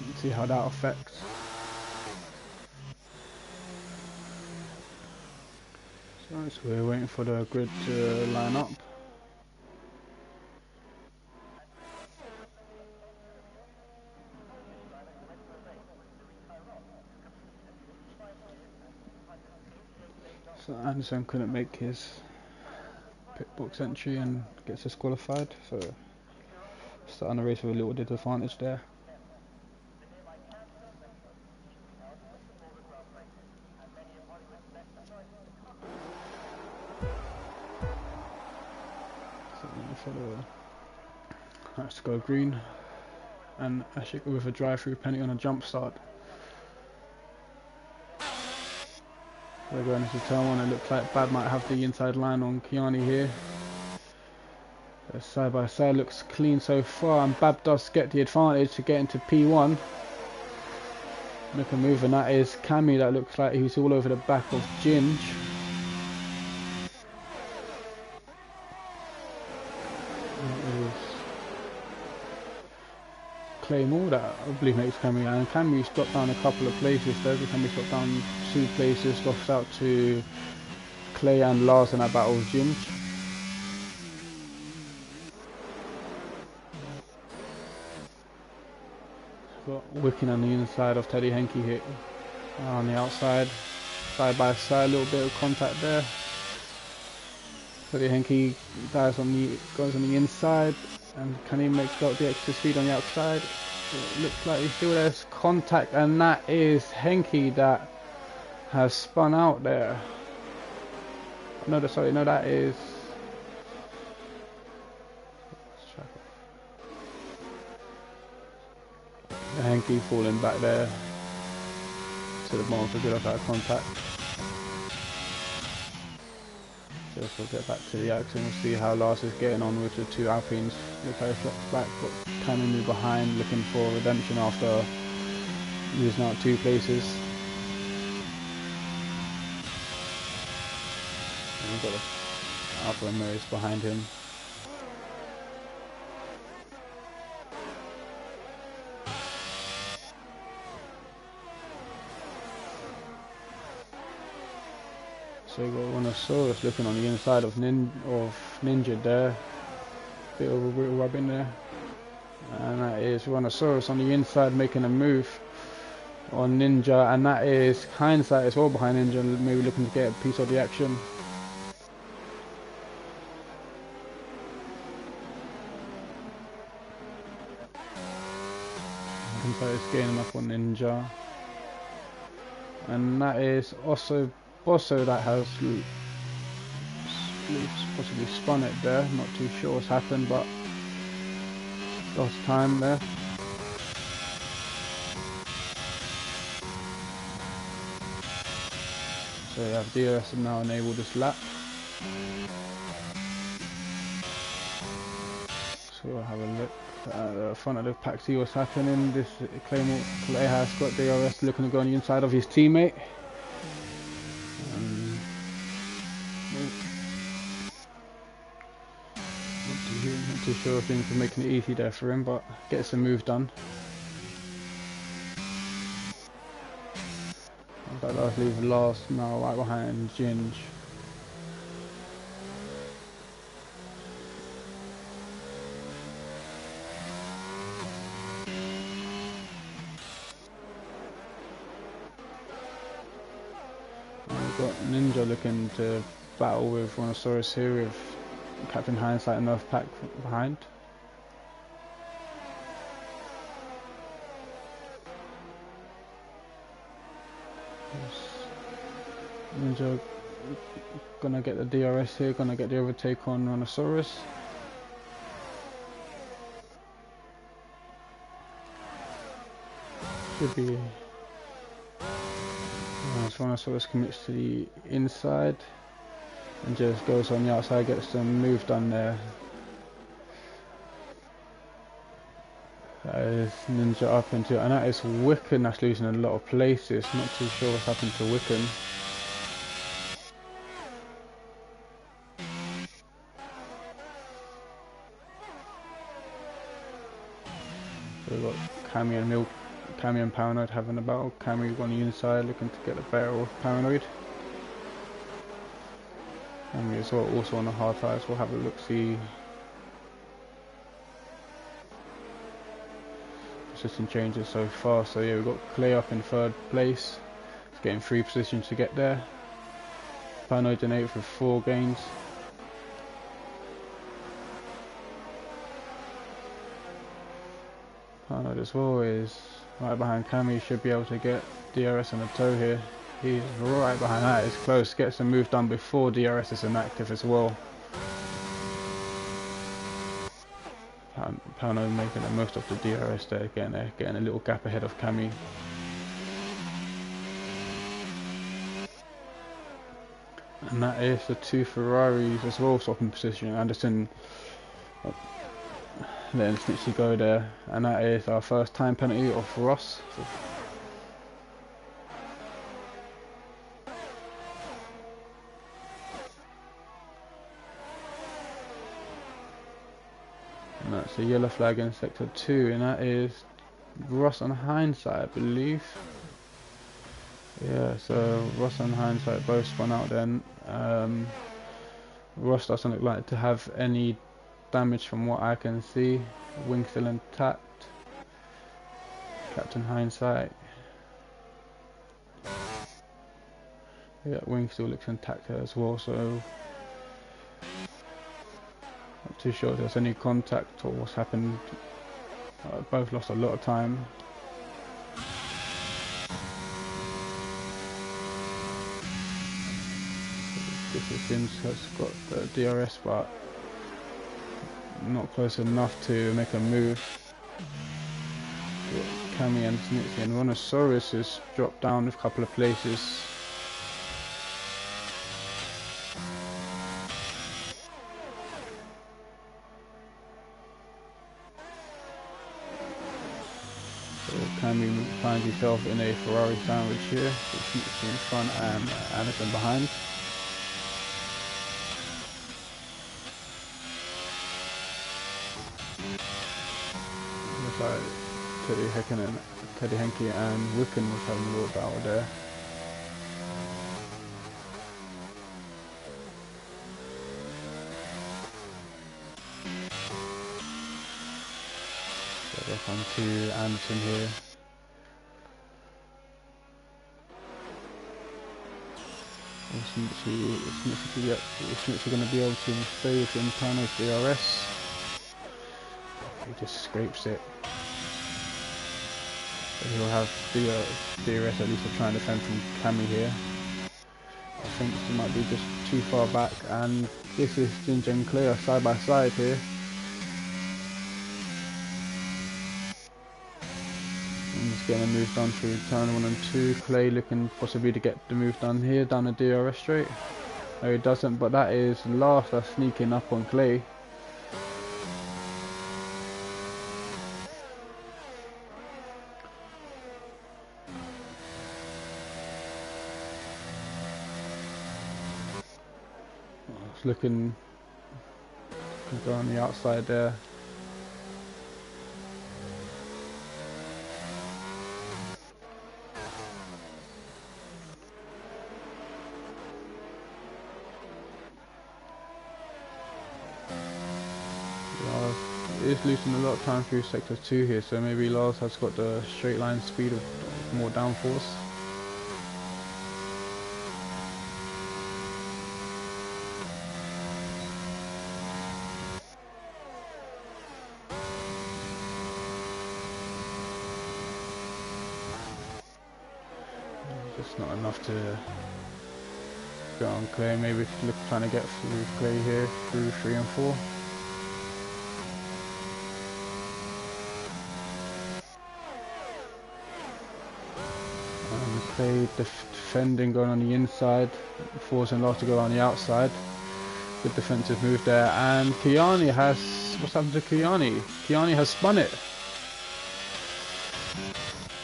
let's see how that affects. So we're waiting for the grid to line up. So Anderson couldn't make his pit box entry and gets disqualified, so starting the race with a little disadvantage there. So let's go green, and Ashik with a drive-through penalty on a jump start. We're going into turn one. It looks like Bad might have the inside line on Kiani here. Side by side looks clean so far, and Bab does get the advantage to get into P1. Make a move, and that is Cammy. That looks like he's all over the back of Ginge. Claymore that I believe makes Camry, and Camry's dropped down a couple of places there. Camry's dropped down 2 places, lost out to Clay and Lars in that battle with Ginge. Got Wicken on the inside of Teddy Henke here on the outside, side by side, a little bit of contact there. Teddy Henke goes on the inside, and can he make got the extra speed on the outside? It looks like he still has contact, and that is Henke that has spun out there. No, sorry, no, that is. hanky falling back there to the bottom for good off out of contact. Just we'll get back to the action. We'll see how Lars is getting on with the two Alpines. Look how he flops back, got Cammy behind, looking for redemption after losing out 2 places. And we've got the Alpha Ramirez behind him. So we've got Rhinoceros looking on the inside of Ninja there. Bit of a real rub in there. And that is Rhinoceros on the inside making a move on Ninja, and that is Hindsight as well behind Ninja, maybe looking to get a piece of the action. Hindsight is gaining up on Ninja, and that is also Bosso that has possibly spun it there. Not too sure what's happened, but lost time there. So we have DRS now enabled this lap. So we'll have a look at the front of the pack, see what's happening. This Clay has got DRS looking to go on the inside of his teammate. Not too sure if things are making it easy there for him, but gets a move done. That does leave last now right behind Ginge. We've got Ninja looking to battle with Rhinoceros here with Captain Hindsight and Earth Pack behind. Ninja gonna get the DRS here, gonna get the overtake on Rhinoceros. Should be. Rhinoceros commits to the inside and just goes on the outside, gets the move done there. That is Ninja up into it, and that is Wiccan that's losing a lot of places. Not too sure what's happened to Wiccan. So we've got Cammy and Paranoid having a battle. Cammy on the inside looking to get the better of Paranoid. Cammy as well, also on the hard tires. We'll have a look, see. Position changes so far. So yeah, we've got Clay up in 3rd place. He's getting 3 positions to get there. Paranoid in 8th with 4 gains. Paranoid as well is right behind Cammy, should be able to get DRS on the toe here. He's right behind that, it's close, gets the move done before DRS is inactive as well. Paranoid making the most of the DRS there, getting a little gap ahead of Cammy. And that is the 2 Ferraris as well swapping position. Anderson letting Snitchy go there, and that is our first time penalty of Ross. And that's a yellow flag in sector 2, and that is Ross and Hindsight, I believe. Yeah, so Ross and Hindsight both spun out then. Ross doesn't look like to have any damage from what I can see. Wing still intact. Captain Hindsight. Yeah, wing still looks intact there as well, so not too sure if there's any contact or what's happened. Both lost a lot of time. Sims has got the DRS, but not close enough to make a move. Kami and Snitsy, and Rhinoceros has dropped down a couple of places. So Kami finds himself in a Ferrari sandwich here, with Snitsy in front and Anderson behind. Looks like Teddy Henke and Wiccan was having a little battle there. So they'll come to Anderson here. Is Snitsy going to be able to stay within Tano's DRS? He just scrapes it. So he'll have DRS at least to try and defend from Kami here. I think he might be just too far back, and this is Ginger and Clay side by side here. And he's getting a move done through turn 1 and 2. Clay looking possibly to get the move done here down the DRS straight. No, he doesn't, but that is Lars that's sneaking up on Clay. It's looking to go on the outside there. Lars is losing a lot of time through sector 2 here, so maybe Lars has got the straight line speed of more downforce. Just not enough to go on Clay. Maybe trying to get through Clay here through 3 and 4. And Clay defending, going on the inside, forcing Lars to go on the outside. Good defensive move there, and Kiani has, what's happened to Kiani? Kiani has spun it.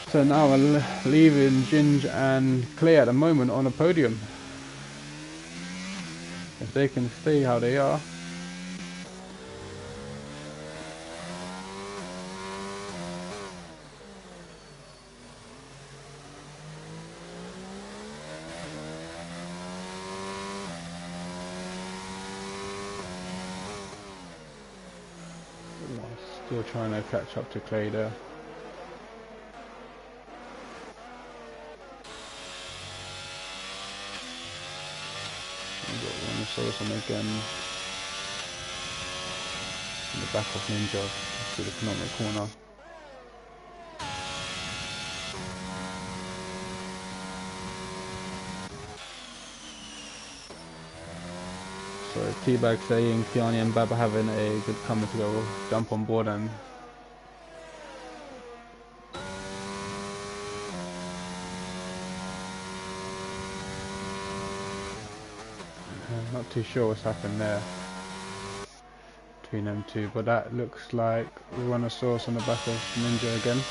So now we're leaving Ginge and Clay at the moment on a podium. If they can stay how they are. Still trying to catch up to Clay there. Rhinoceros again in the back of Ninja to the penultimate corner. So T-Bag saying Kiani and Baba having a good coming to go jump on board and not too sure what's happened there between them two, but that looks like Rhinoceros on the back of Ninja again.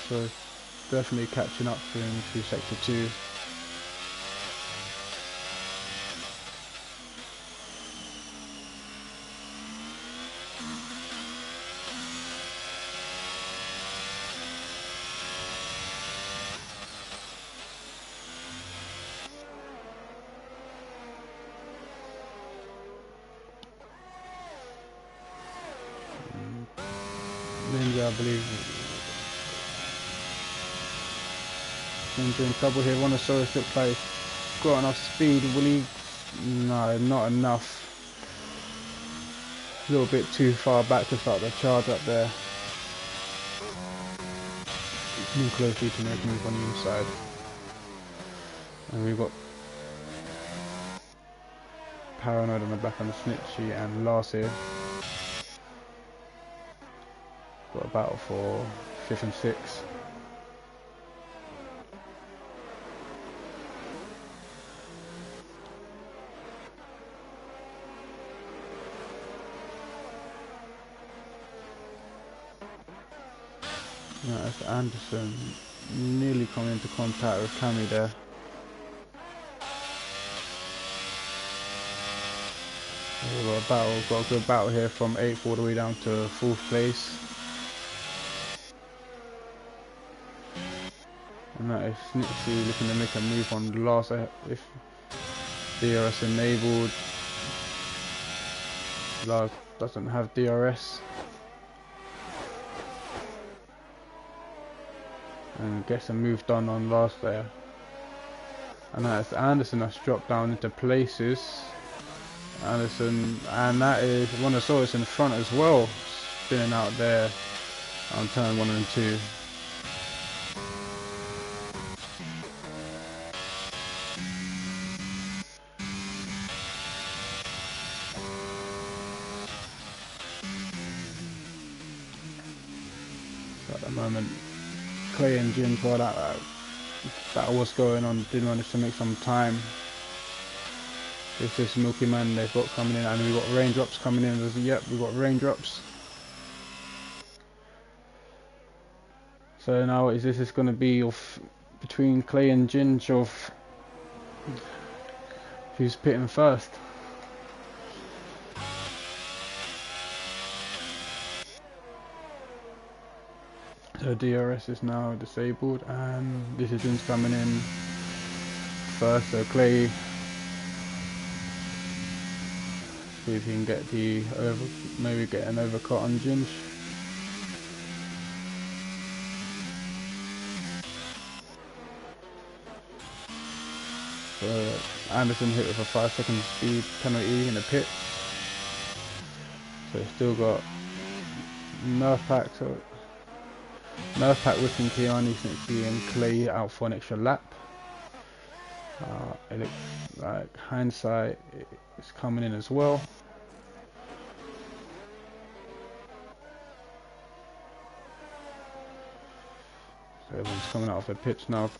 So definitely catching up to him through sector 2. Ninja, I believe. Ninja in trouble here. Rhinoceros looks like he's got enough speed. Will he? No, not enough. A little bit too far back to start the charge up there. Too closely to make a move on the inside. And we've got Paranoid on the back on the Snitchy and Lars here. Got a battle for 5th and 6th. Yeah, that's Anderson nearly coming into contact with Cammy there. We've got a battle, got a good battle here from 8th all the way down to 4th place. And that is Snitsy looking to make a move on the last, if DRS enabled. Lars doesn't have DRS. And gets a move done on Lars there. And that's Anderson that's dropped down into places. Anderson, and that is Monosaurus in front as well, spinning out there on turn 1 and 2. So at the moment, Clay and Jim, while that was going on, did manage to make some time. This is Milky Man they've got coming in, and we've got raindrops coming in. Yep, we've got raindrops. So now this is going to be between Clay and Ginge of who's pitting first. So DRS is now disabled, and this is Ginge coming in first. So Clay, see if he can get maybe get an overcut on Ginge. So Anderson hit with a 5-second speed penalty in the pits. So he's still got Nerf Pack, so Nerf Pack whipping Kiani, Snitsy and Clay out for an extra lap. It looks like Hindsight is coming in as well. So everyone's coming out of the pits now.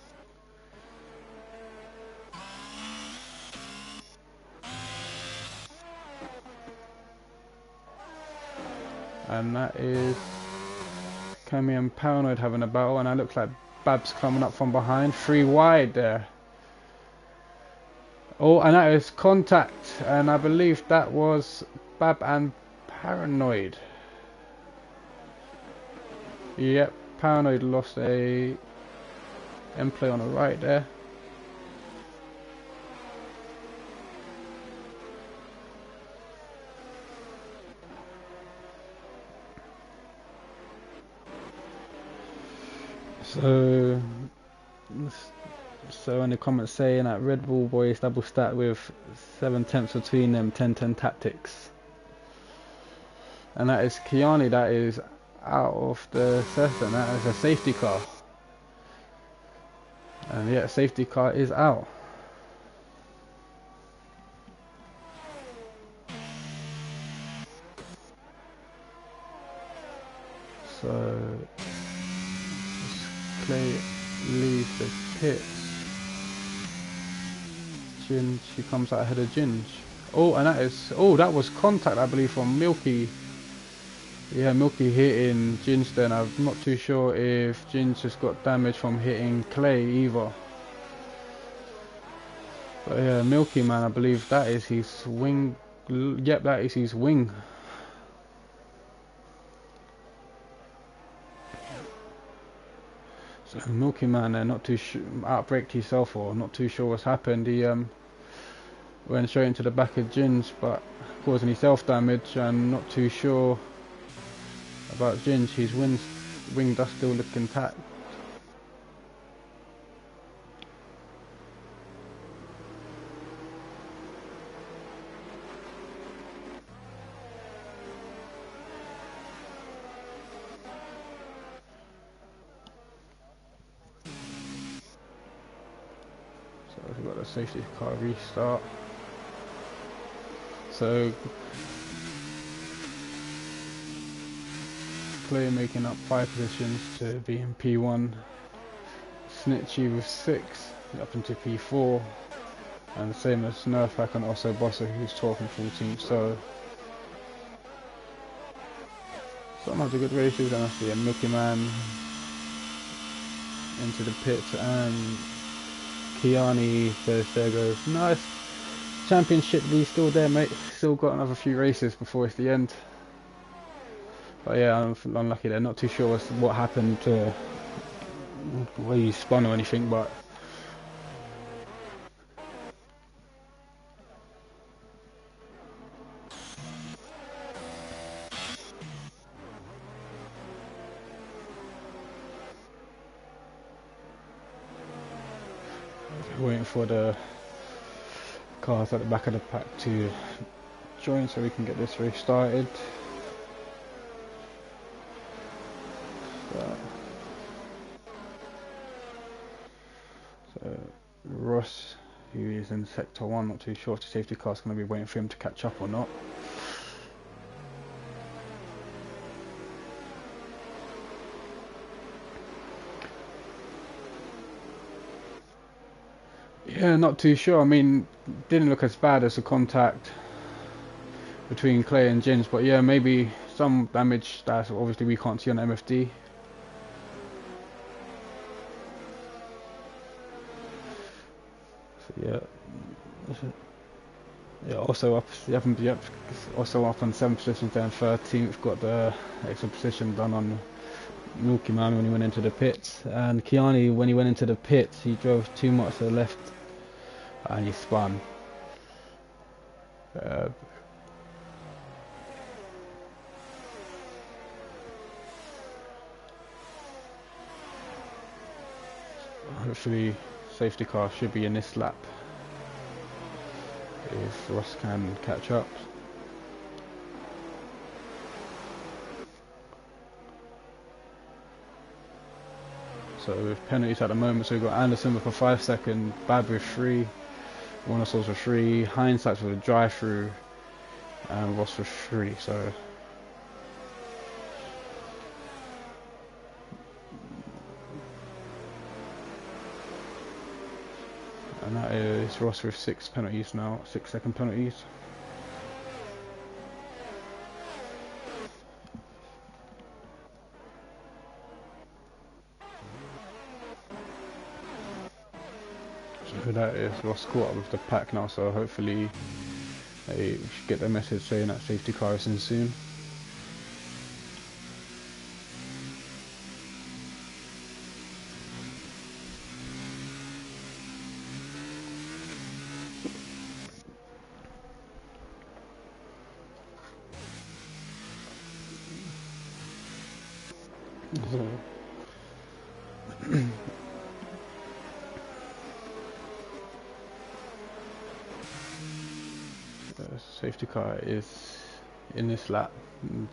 And that is Cammy and Paranoid having a battle, and that looks like Babs coming up from behind, 3 wide there. Oh, and that is contact, and I believe that was Bab and Paranoid. Yep, Paranoid lost a end play on the right there. So in the comments saying that Red Bull boys double stat with 7 tenths between them, 10-10 tactics. And that is Kiani, that is out of the session, that is a safety car. And yeah, safety car is out. So Clay leaves the pits. Ginge, she comes out ahead of Ginge. Oh, and that was contact, I believe, from Milky. Yeah, Milky hitting Ginge then. I'm not too sure if Ginge just got damage from hitting Clay either. But yeah, Milky Man, I believe that is his wing. Yep, that is his wing. So Milky Man, not too sure, outbreaked himself, or not too sure what's happened. He went straight into the back of Ginge, but causing any self damage, and not too sure about Ginge. His wing does still look intact. got safety car restart. So Clay making up 5 positions to be in P1, Snitchy with 6 up into P4, and the same as Nerfpack and also Bossa, who's 12 and 14. So some of the good races, and I see a Milky Man into the pits, and Kiani says there goes, nice championship lead still there, mate. Still got another few races before it's the end. But yeah, I'm unlucky there. Not too sure what happened to where you spun or anything, but waiting for the cars at the back of the pack to join so we can get this race started. So Ross, who is in sector 1, not too sure if the safety car is going to be waiting for him to catch up or not. Yeah, not too sure. I mean, didn't look as bad as the contact between Clay and Jins, but yeah, maybe some damage that obviously we can't see on MFD. So yeah, also up, yep, also up on 7th position there, and 13th. Got the extra position done on Milky Man when he went into the pits, and Kiani, when he went into the pits, he drove too much to the left and he spun. Hopefully safety car should be in this lap if Ross can catch up. So with penalties at the moment, so we've got Anderson with a 5-second, Bad with 3, Warnersalls with 3, Hindsight's with a drive-through, and Ross with 3. So and that is Ross with 6 penalties now, 6-second penalties. So that is Ross caught up with the pack now, so hopefully they should get their message saying that safety car is in soon. Safety car is in this lap. And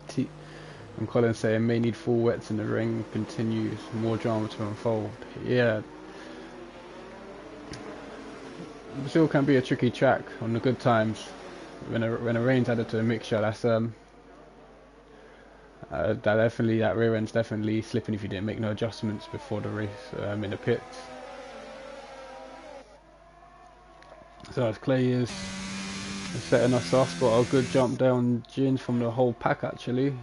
Colin saying may need full wets in the ring, continues, more drama to unfold. Yeah, Brazil can be a tricky track on the good times. When a rain's added to the mixture, that's that rear end's definitely slipping if you didn't make no adjustments before the race in the pits. So as Clay is setting us off, got a good jump down Jins from the whole pack actually.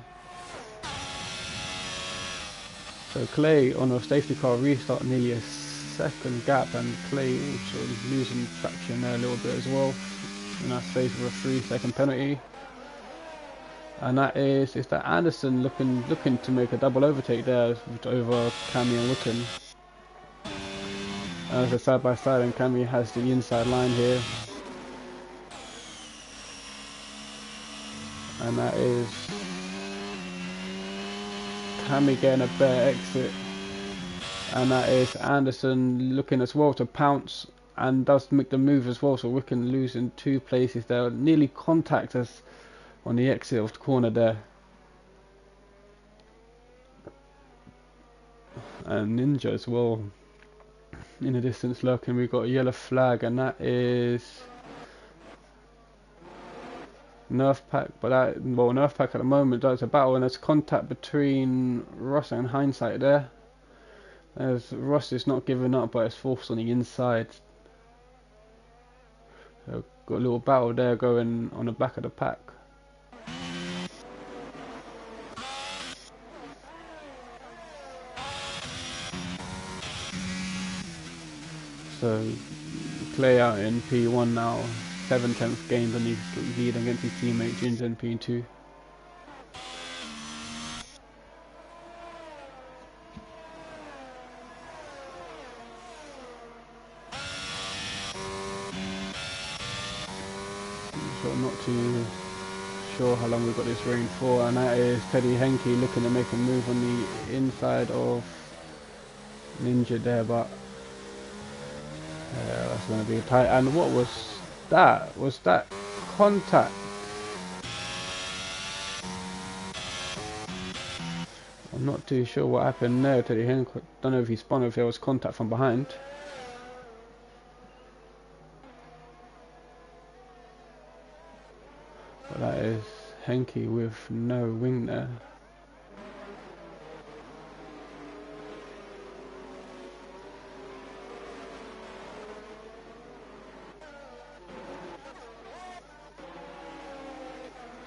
So Clay on a safety car restart, nearly a second gap, and Clay also losing traction there a little bit as well. And that's safe with a 3-second penalty. And that is that Anderson looking to make a double overtake there over Cammy and Witten. As a side by side, and Cammy has the inside line here. And that is Cammy getting a better exit. And that is Anderson looking as well to pounce and does make the move as well. So Witten losing 2 places there. Nearly contact us on the exit of the corner there. And Ninja as well. in the distance lurking. We've got a yellow flag, and that is Nerf Pack. But that, well, Nerf Pack at the moment, that's a battle, and there's contact between Ross and Hindsight there. As Ross is not giving up, but it's forced on the inside. So got a little battle there going on the back of the pack. So play out in P1 now, 7/10 games, and he's leading against his teammate Ginger in P2. So I'm not too sure how long we've got this rain for, and that is Teddy Henke looking to make a move on the inside of Ninja there, but that's going to be tight. And what was that? Was that contact? I'm not too sure what happened there. Teddy Henke, don't know if he spun or if there was contact from behind. But that is Henke with no wing there.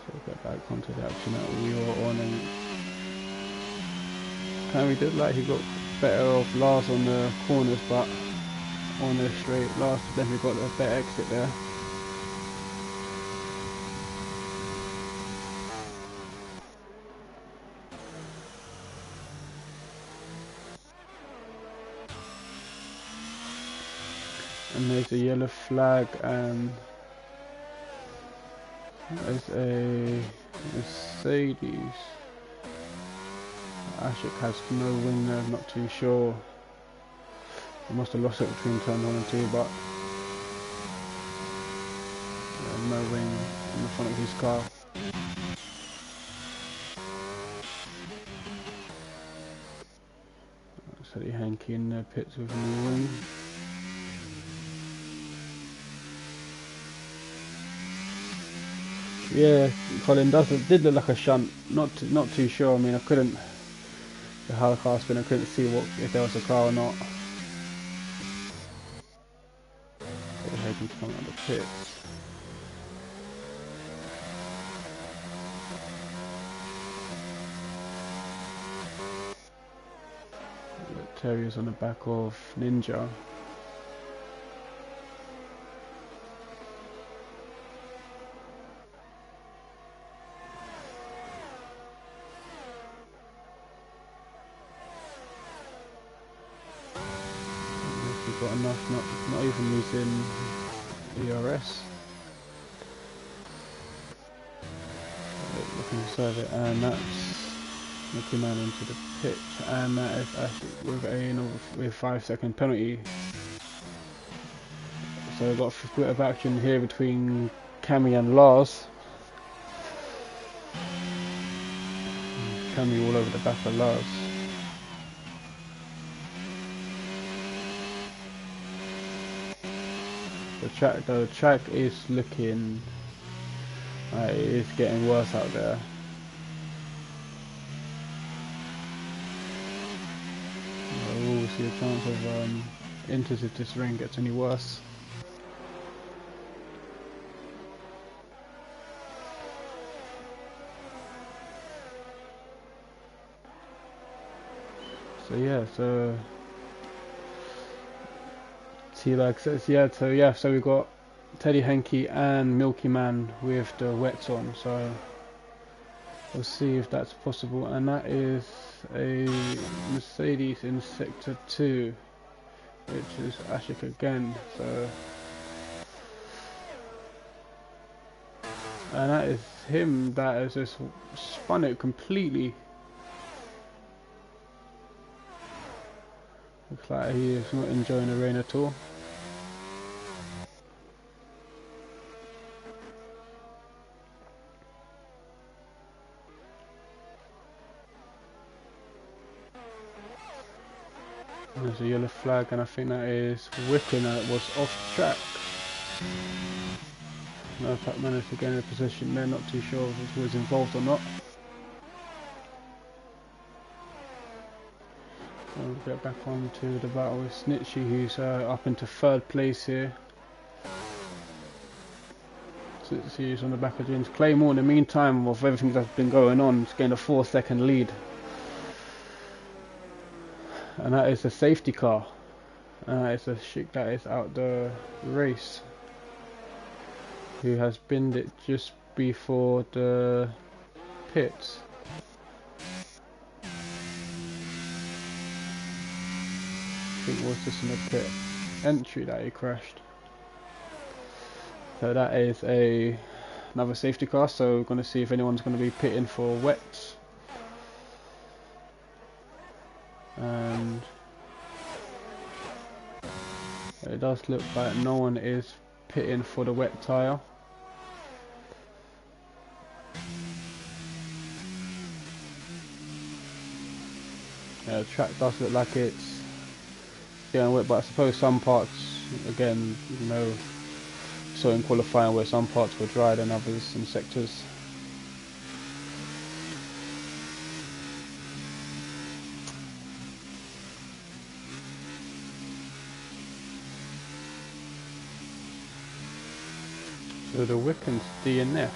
So we'll get back onto the action that we were on, and kind of did like he got better off Lars on the corners, but on the straight, Lars definitely got a better exit there. And there's a yellow flag, and there's a Mercedes. Ashik has no wing there, I'm not too sure. He must have lost it between turn 1 and 2, but no wing in the front of his car. Teddy Henke in the pits with a new wing. Yeah, Colin did look like a shunt. Not too sure. I mean, I couldn't. The how the car spin, I couldn't see what if there was a car or not. They're hoping to come out of the pits. Terriers on the back of Ninja. We've got enough, not even using DRS. Looking to serve it, and that's Mickey Man into the pitch, and that is actually with 5-second penalty. So we've got a bit of action here between Cammy and Lars. Cammy all over the back of Lars. The track is looking, it is getting worse out there. We'll see a chance of Inters if this rain gets any worse. So yeah, so T-Bag says so we've got Teddy Henke and Milky Man with the wets on, so we'll see if that's possible. And that is a Mercedes in sector 2, which is Ashik again, so and that is him that has just spun it completely. Looks like he is not enjoying the rain at all. There's a yellow flag, and I think that is Wickham that was off track. No pack managed to gain a position there, not too sure if it was involved or not. We'll get back on to the battle with Snitchy, who's up into 3rd place here. Snitchy is on the back of James Claymore. In the meantime, of everything that's been going on, it's gained a 4-second lead. And that is a safety car. It's a chick that is out the race, who has binned it just before the pits. I think it was just in the pit entry that he crashed. So that is another safety car, so we're going to see if anyone's going to be pitting for wets. And it does look like no one is pitting for the wet tyre. Yeah, the track does look like it's getting wet, but I suppose some parts, again, you know, so in qualifying where some parts were drier than others in sectors. So the Wickens DNF'd.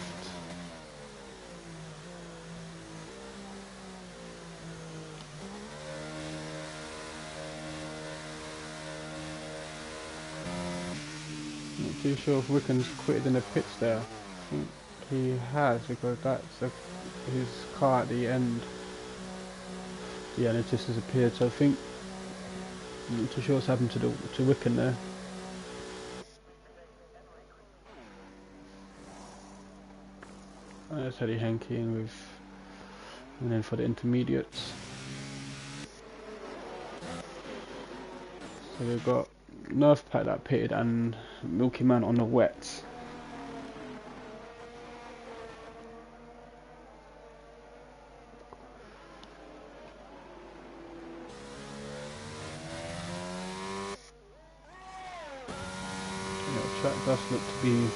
Not too sure if Wickens quitted in the pits there. I think he has, because that's his car at the end. Yeah, and it just disappeared, so I think, I'm not too sure what's happened to Wicken there. There's Eddie Henke and then for the intermediates. So we've got Nerf Pack that pitted and Milky Man on the wets. Yeah, the track does look to be,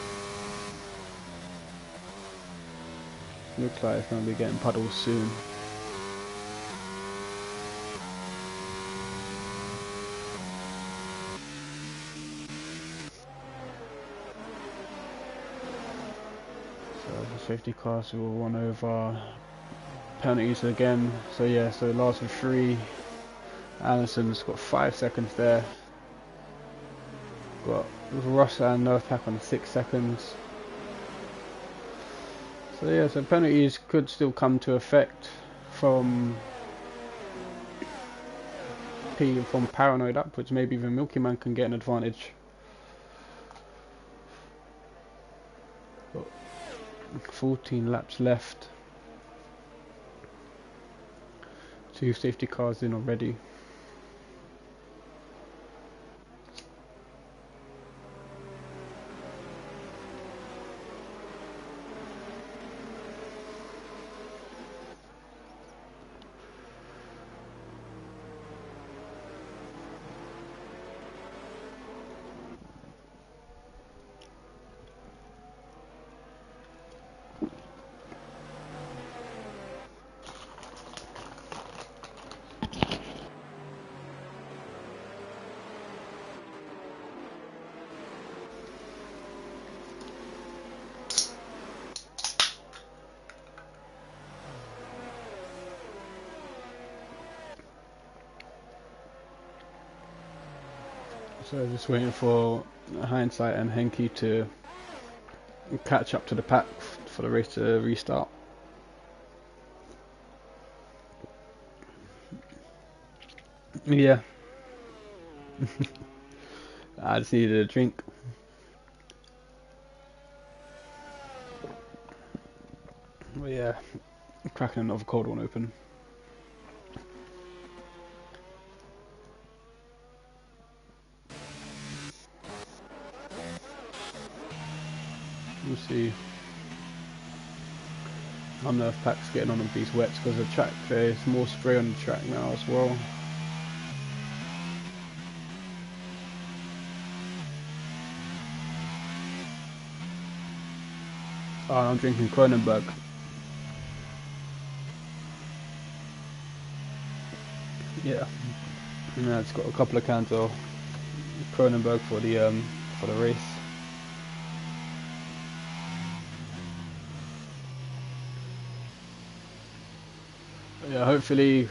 looks like it's going to be getting puddles soon. So the safety cars will run over penalties again. So yeah, so last of 3. Allison's got 5 seconds there. Got Ross and Nerf Pack on 6 seconds. So yeah, so penalties could still come to effect from Paranoid upwards. Maybe even Milky Man can get an advantage. Got 14 laps left. 2 safety cars in already. So just waiting for Hindsight and Henke to catch up to the pack for the race to restart. Yeah. I just needed a drink. But yeah, cracking another cold one open. We'll see how Nerf Pack's getting on with these wets, because the track, there's more spray on the track now as well. Oh, I'm drinking Kronenberg. Yeah, it's got a couple of cans of Kronenberg for the race. Yeah, hopefully.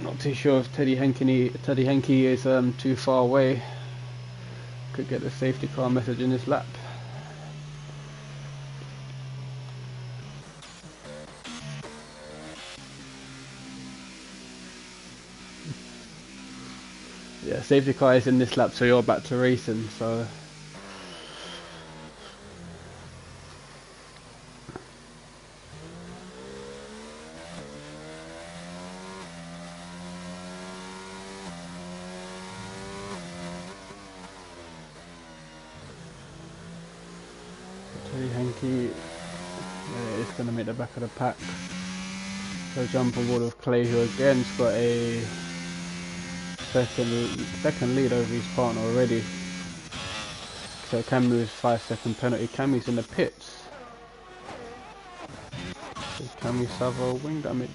Not too sure if Teddy Henke is too far away. Could get the safety car message in his lap. Yeah, safety car is in this lap, so you're back to racing. So Teddy Henke is going to make the back of the pack. So jump on board with Clay, who again's got a second lead over his partner already. So Camu's 5-second penalty. Camu's in the pits. Does Camu suffer wing damage?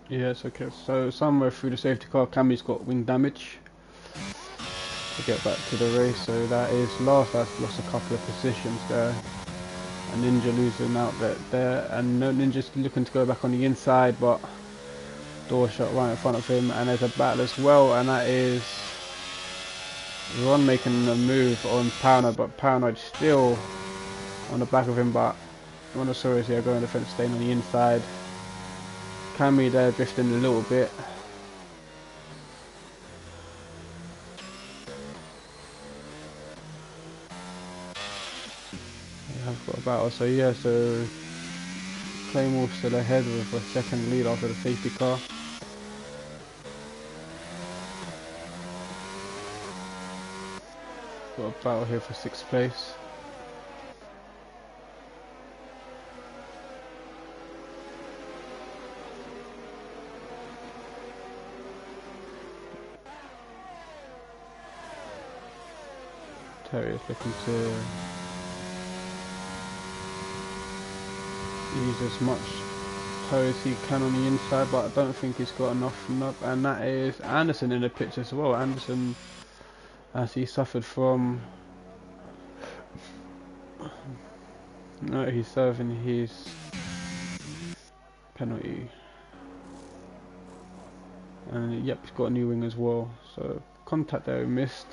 Yes, okay. So somewhere through the safety car, Camu's got wing damage. To get back to the race, so that is last. That's lost a couple of positions there. A Ninja losing out there, and no Ninja's looking to go back on the inside, but door shot right in front of him, and there's a battle as well, and that is Ron making a move on Paranoid, but Paranoid still on the back of him, but Monosaurus here going defense, staying on the inside. Cammy there drifting a little bit. I've got a battle, so yeah, so Claymore still ahead with a second lead after the safety car. Got a battle here for 6th place. Terry is looking to use as much toe as he can on the inside, but I don't think he's got enough nub, and that is Anderson in the pitch as well. Anderson, as he suffered from he's serving his penalty, and yep, he's got a new wing as well, so contact there he missed.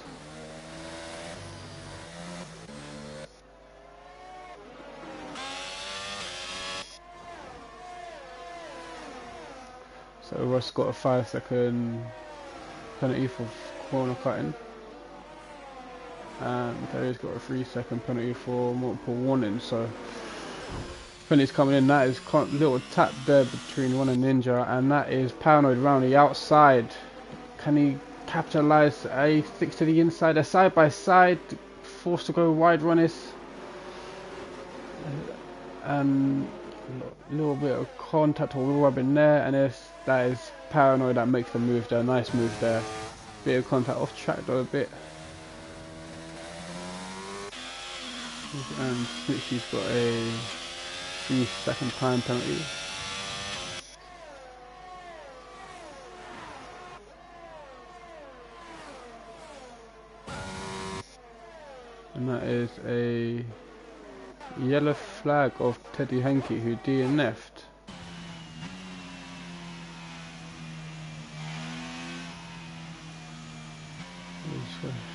So Ross got a 5-second penalty for corner cutting, and Terry's got a 3-second penalty for multiple warnings. So penalties coming in. That is little tap there between Ron and Ninja, and that is Paranoid round the outside. Can he capitalise? A sticks to the inside. They're side by side, forced to go wide. Ron is. A little bit of contact or wheel rubbing there, and that is Paranoid that makes the move there. Nice move there. Bit of contact off track though a bit. And Snitchy's got a 3-second time penalty. And that is a yellow flag of Teddy Henke, who DNF'd.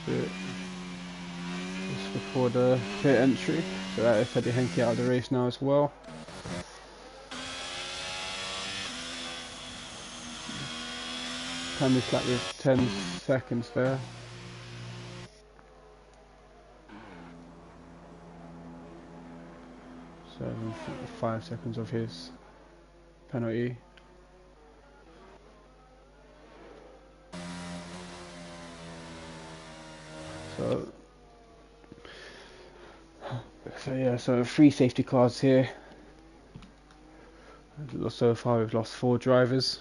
Just before the pit entry, so that is Teddy Henke out of the race now as well. Cammy's lap with 10 seconds there. So 5 seconds of his penalty. So yeah, so 3 safety cars here. So far we've lost 4 drivers.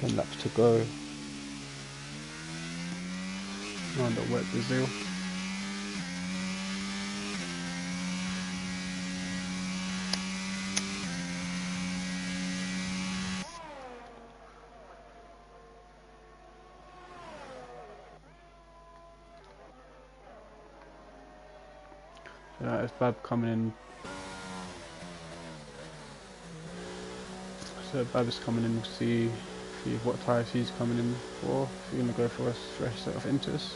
10 laps to go on the wet Brazil. So that is Bab coming in. So Bab is coming in to see what tyres he's coming in for. If you're going to go for a fresh set of inters.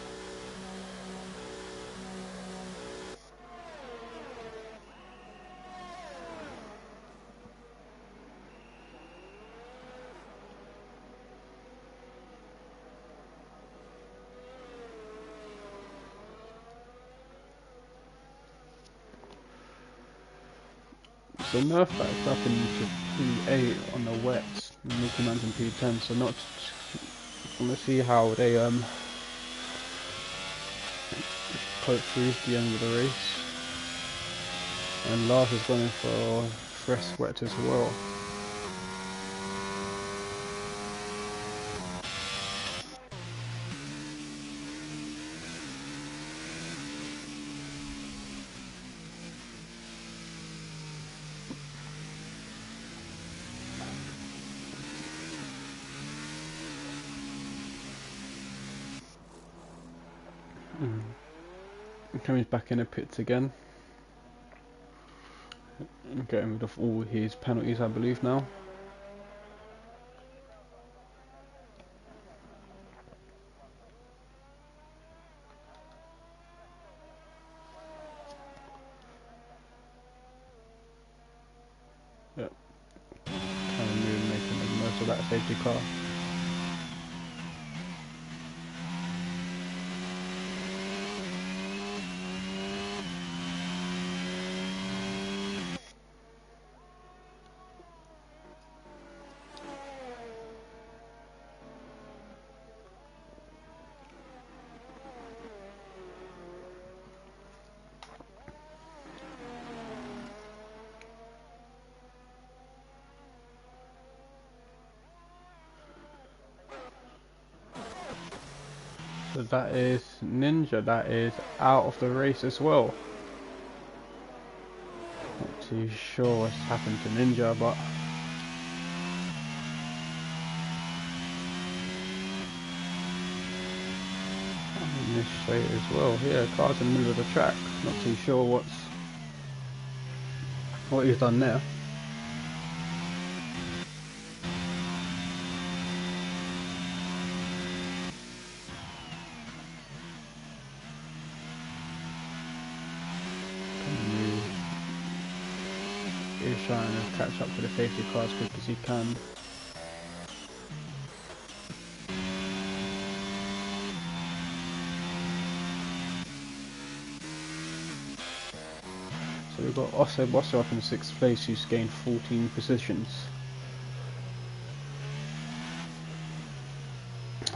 So Nerf backed up into P8 on the wets, Milky Mountain P10, so not. I'm going to see how they cope through the end of the race. And Lars is going for fresh wet as well. Coming back in the pits again. Getting rid of all his penalties, I believe now. Yep. Trying to move, making the most of that safety car. So that is Ninja, that is out of the race as well. Not too sure what's happened to Ninja, but in this straight as well. Yeah, car's in the middle of the track. Not too sure what he's done there. He's trying to catch up to the safety car as quick as he can. So we've got Osso Bosso up in 6th place, who's gained 14 positions.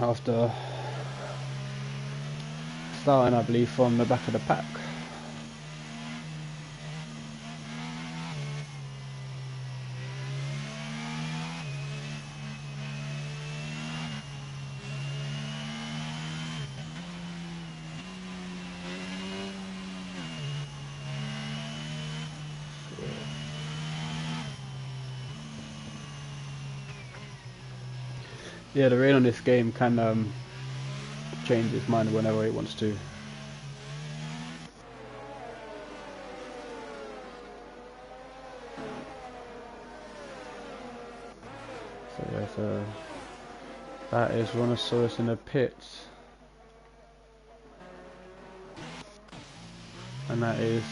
After starting, I believe, from the back of the pack. Yeah, the rain on this game can change his mind whenever he wants to. So yeah, so that is Rhinoceros in the pits. And that is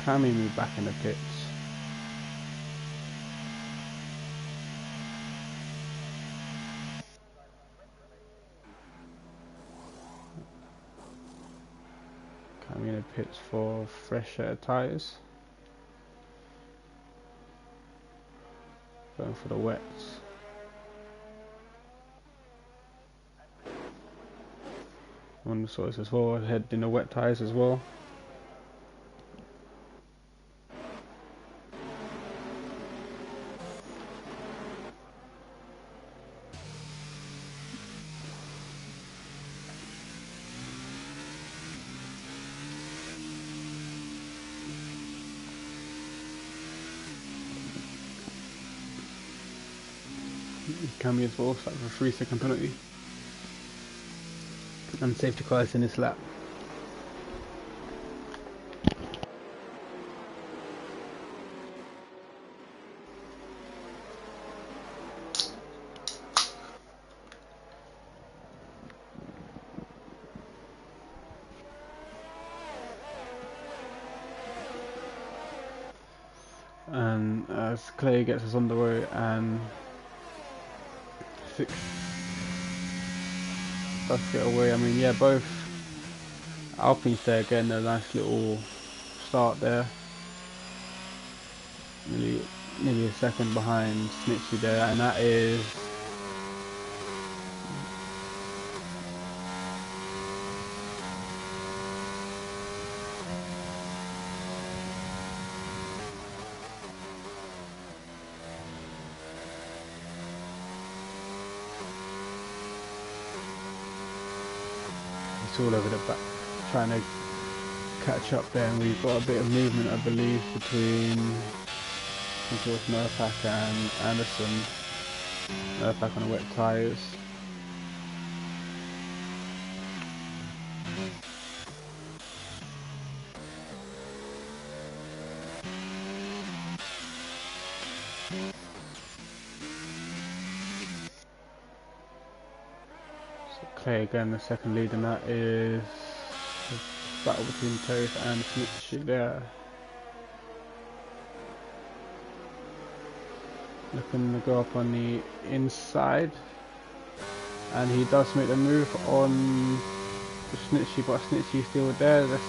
Kamimu back in the pits. Coming in the pits for fresh set of tyres. Going for the wets. On the source as well, head in the wet tyres as well. Can be as well, so that's a 3-second penalty. And safety cars in this lap. And as Clay gets us on the road, and 6 does get away. I mean, yeah, both Alpines there getting a nice little start there. Nearly a second behind Snitchy there, and that is it's all over the back, trying to catch up there, and we've got a bit of movement, I believe, between George Murphy and Anderson. Murphy on the wet tyres. So Clay again the second lead, and that is a battle between Terry and Snitchy there. Looking to go up on the inside, and he does make the move on the Snitchy, but Snitchy still there. That's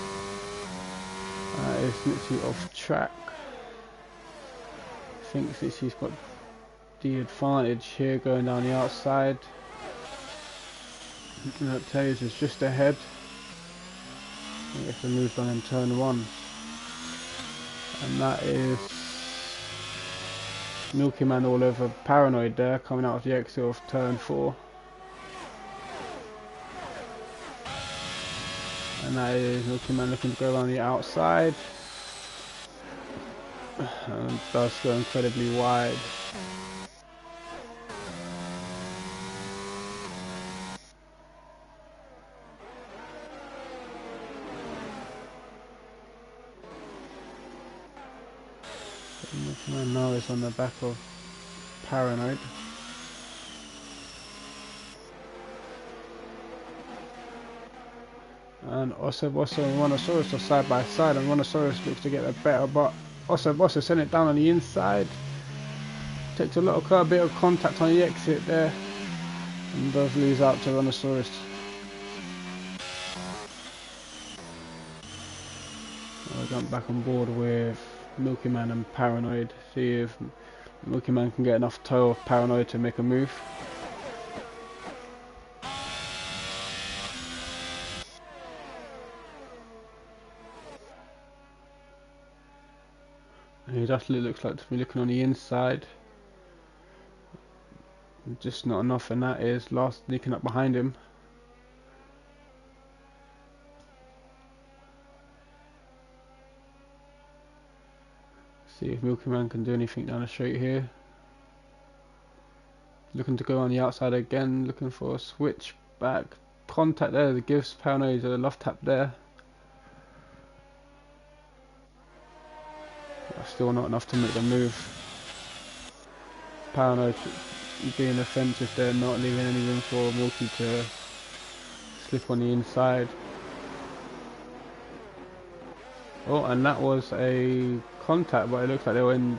is Snitchy off track. I think Snitchy's got the advantage here going down the outside. Tails is just ahead. He gets the move done in turn 1, and that is Milky Man all over Paranoid there, coming out of the exit of turn 4. And that is Milky Man looking to go around the outside. And does go incredibly wide. Milky Man now is on the back of Paranoid. And Bosso and Rhinoceros are side by side, and Rhinoceros looks to get a better, but Bosso sent it down on the inside. Takes a little bit of contact on the exit there, and does lose out to Rhinoceros. I'll jump back on board with Milky Man and Paranoid, see if Milky Man can get enough toe of Paranoid to make a move. And he definitely looks like to be looking on the inside. Just not enough, and that is Last sneaking up behind him. See if Milky Man can do anything down the straight here. Looking to go on the outside again, looking for a switch back. Contact there that gives Paranoid a love tap there. But still not enough to make the move. Paranoid being offensive there, not leaving any room for Milky to slip on the inside. Oh, and that was a contact, but it looks like they were in,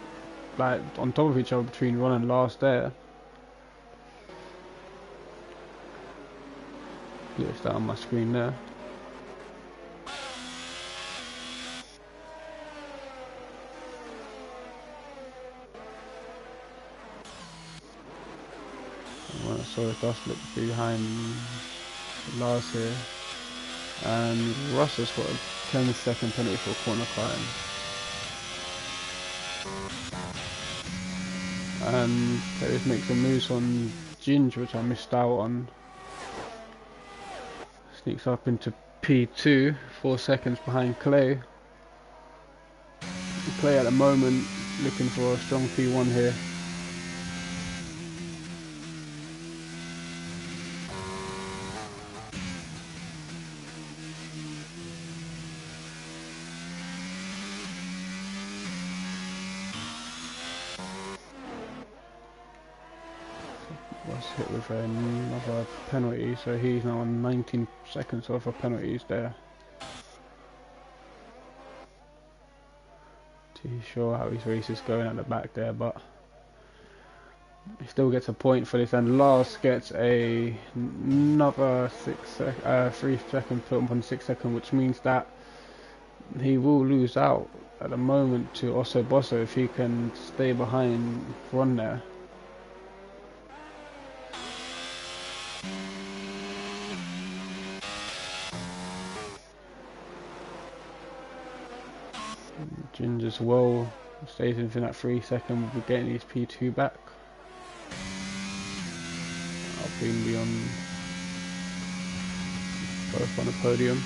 like, on top of each other between Ron and Lars there. Glitched that on my screen there. So it does look behind Lars here, and Russ has got a 10-second penalty for corner climb. And Terry makes a move on Ginge, which I missed out on. Sneaks up into P2, 4 seconds behind Clay. Clay at the moment looking for a strong P1 here. was hit with another penalty, so he's now on 19 seconds worth of penalties there. Too sure how his race is going at the back there, but he still gets a point for this, and Lars gets another 3 second put up on 6 second, which means that he will lose out at the moment to Osso Bosso if he can stay behind Ron there. Ginger's well stays within that 3 second, we'll be getting his P2 back. Being beyond both on the podium.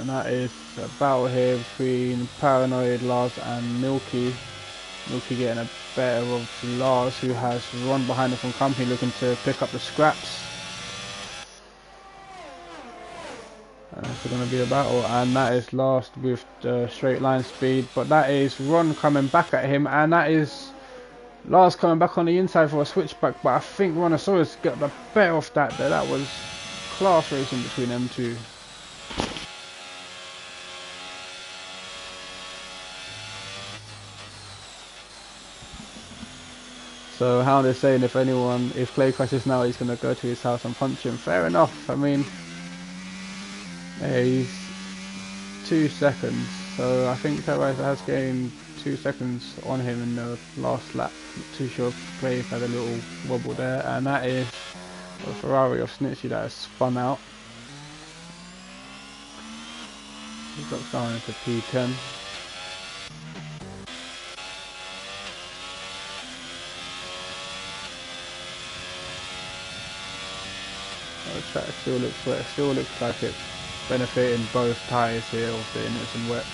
And that is a battle here between Paranoid, Lars and Milky. Milky getting a better of Lars, who has Ron behind him from company looking to pick up the scraps. It's going to be a battle, and that is last with the straight line speed, but that is Ron coming back at him, and that is Lars coming back on the inside for a switchback, but I think Rontosaurus got the better of that there. That was class racing between them two. So Hound is saying if Clay crashes now, he's going to go to his house and punch him. Fair enough. I mean, he's 2 seconds, so I think Terrorizer has gained 2 seconds on him in the last lap. Not too sure if Clay had a little wobble there, and that is a Ferrari of Snitchy that has spun out. He drops down into P10. The track still looks wet, still looks like it's benefiting both tyres here of the inners and wets.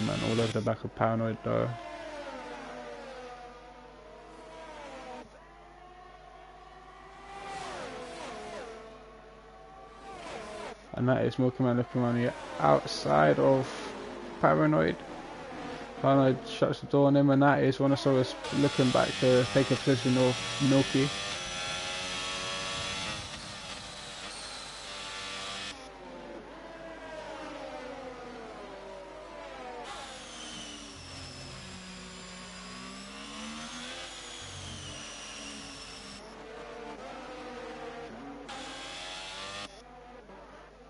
Man, all over the back of Paranoid though. And that is Milkman looking on the outside of Paranoid. Paranoid shuts the door on him, and that is Rontosaurus looking back to take a position of Milky.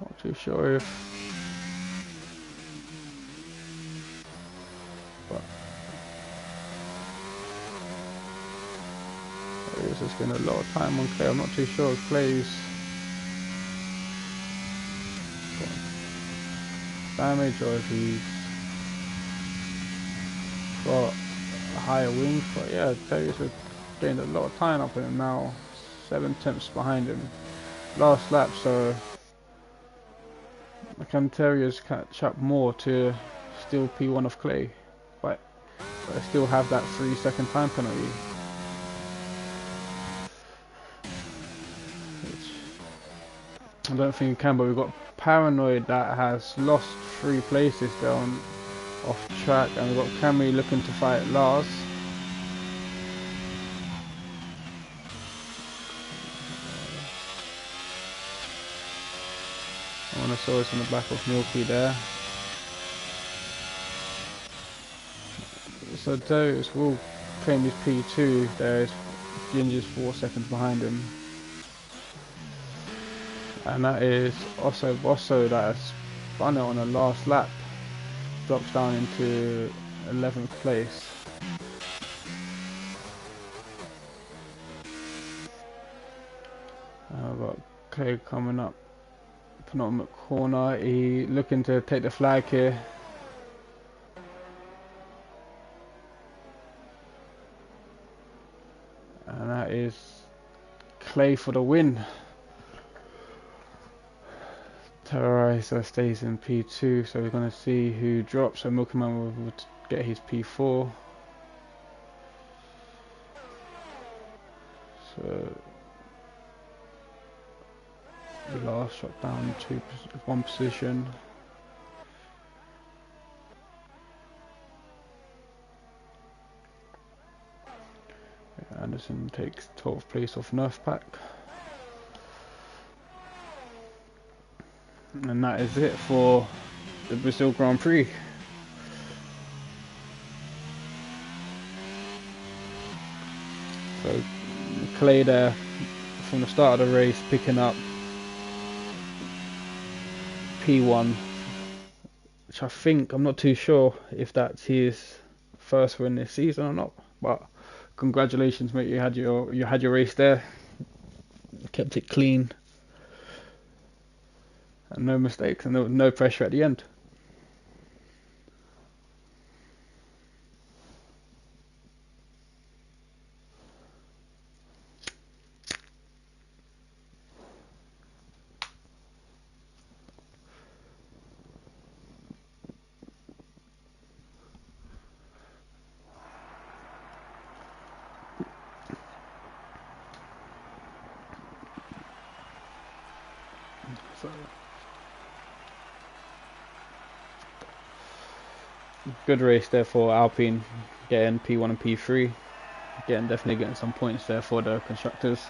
Not too sure if... but he's just getting a lot of time on Clay. I'm not too sure if Clay's got damage or if he's got a higher wing. But yeah, Terry's gained a lot of time up in him now. 7 tenths behind him last lap, so can Terriers catch up more to still P1 of Clay, but I still have that 3 second time penalty, which I don't think you can. But we've got Paranoid that has lost 3 places down off track, and we've got Camry looking to fight Lars. Rontosaurus on the back of Milky there. So Darius will claim his P2. There's Ginger's 4 seconds behind him. And that is Osso Bosso that has spun it on the last lap. Drops down into 11th place. Got Clay coming up. Penultimate corner, he looking to take the flag here. And that is Clay for the win. Terrorizer stays in P2, so we're going to see who drops. So Milkman will get his P4. So the last shot down one position. Anderson takes 12th place off Nerf Pack. And that is it for the Brazil Grand Prix. So Clay there from the start of the race picking up P1, which I think, I'm not too sure if that's his first win this season or not, but congratulations mate, you had your race there, kept it clean and no mistakes and no pressure at the end. So, good race there for Alpine, getting P1 and P3, definitely getting some points there for the constructors.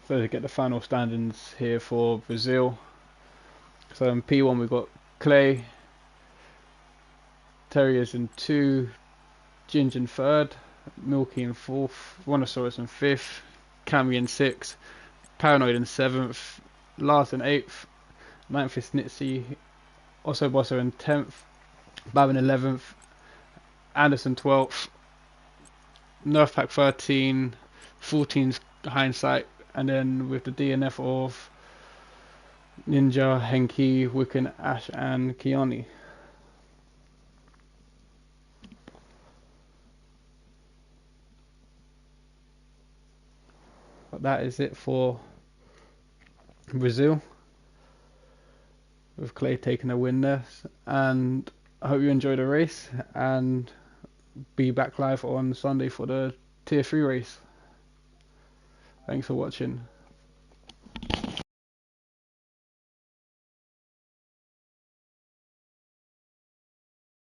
So to get the final standings here for Brazil. So in P1 we've got Clay, Terriers in 2, Ginger in 3rd, Milky in 4th, Rhinoceros in 5th, Cammy in 6th, Paranoid in 7th, Lars in 8th, 9th is Nitzy, Osso Bosso in 10th, Bab in 11th, Anderson 12th, Nerf Pack 13, 14's Hindsight, and then with the DNF of Ninja, Henki, Wiccan, Ash and Kiani. But that is it for Brazil, with Clay taking a win there, and I hope you enjoyed the race and be back live on Sunday for the Tier 3 race. Thanks for watching.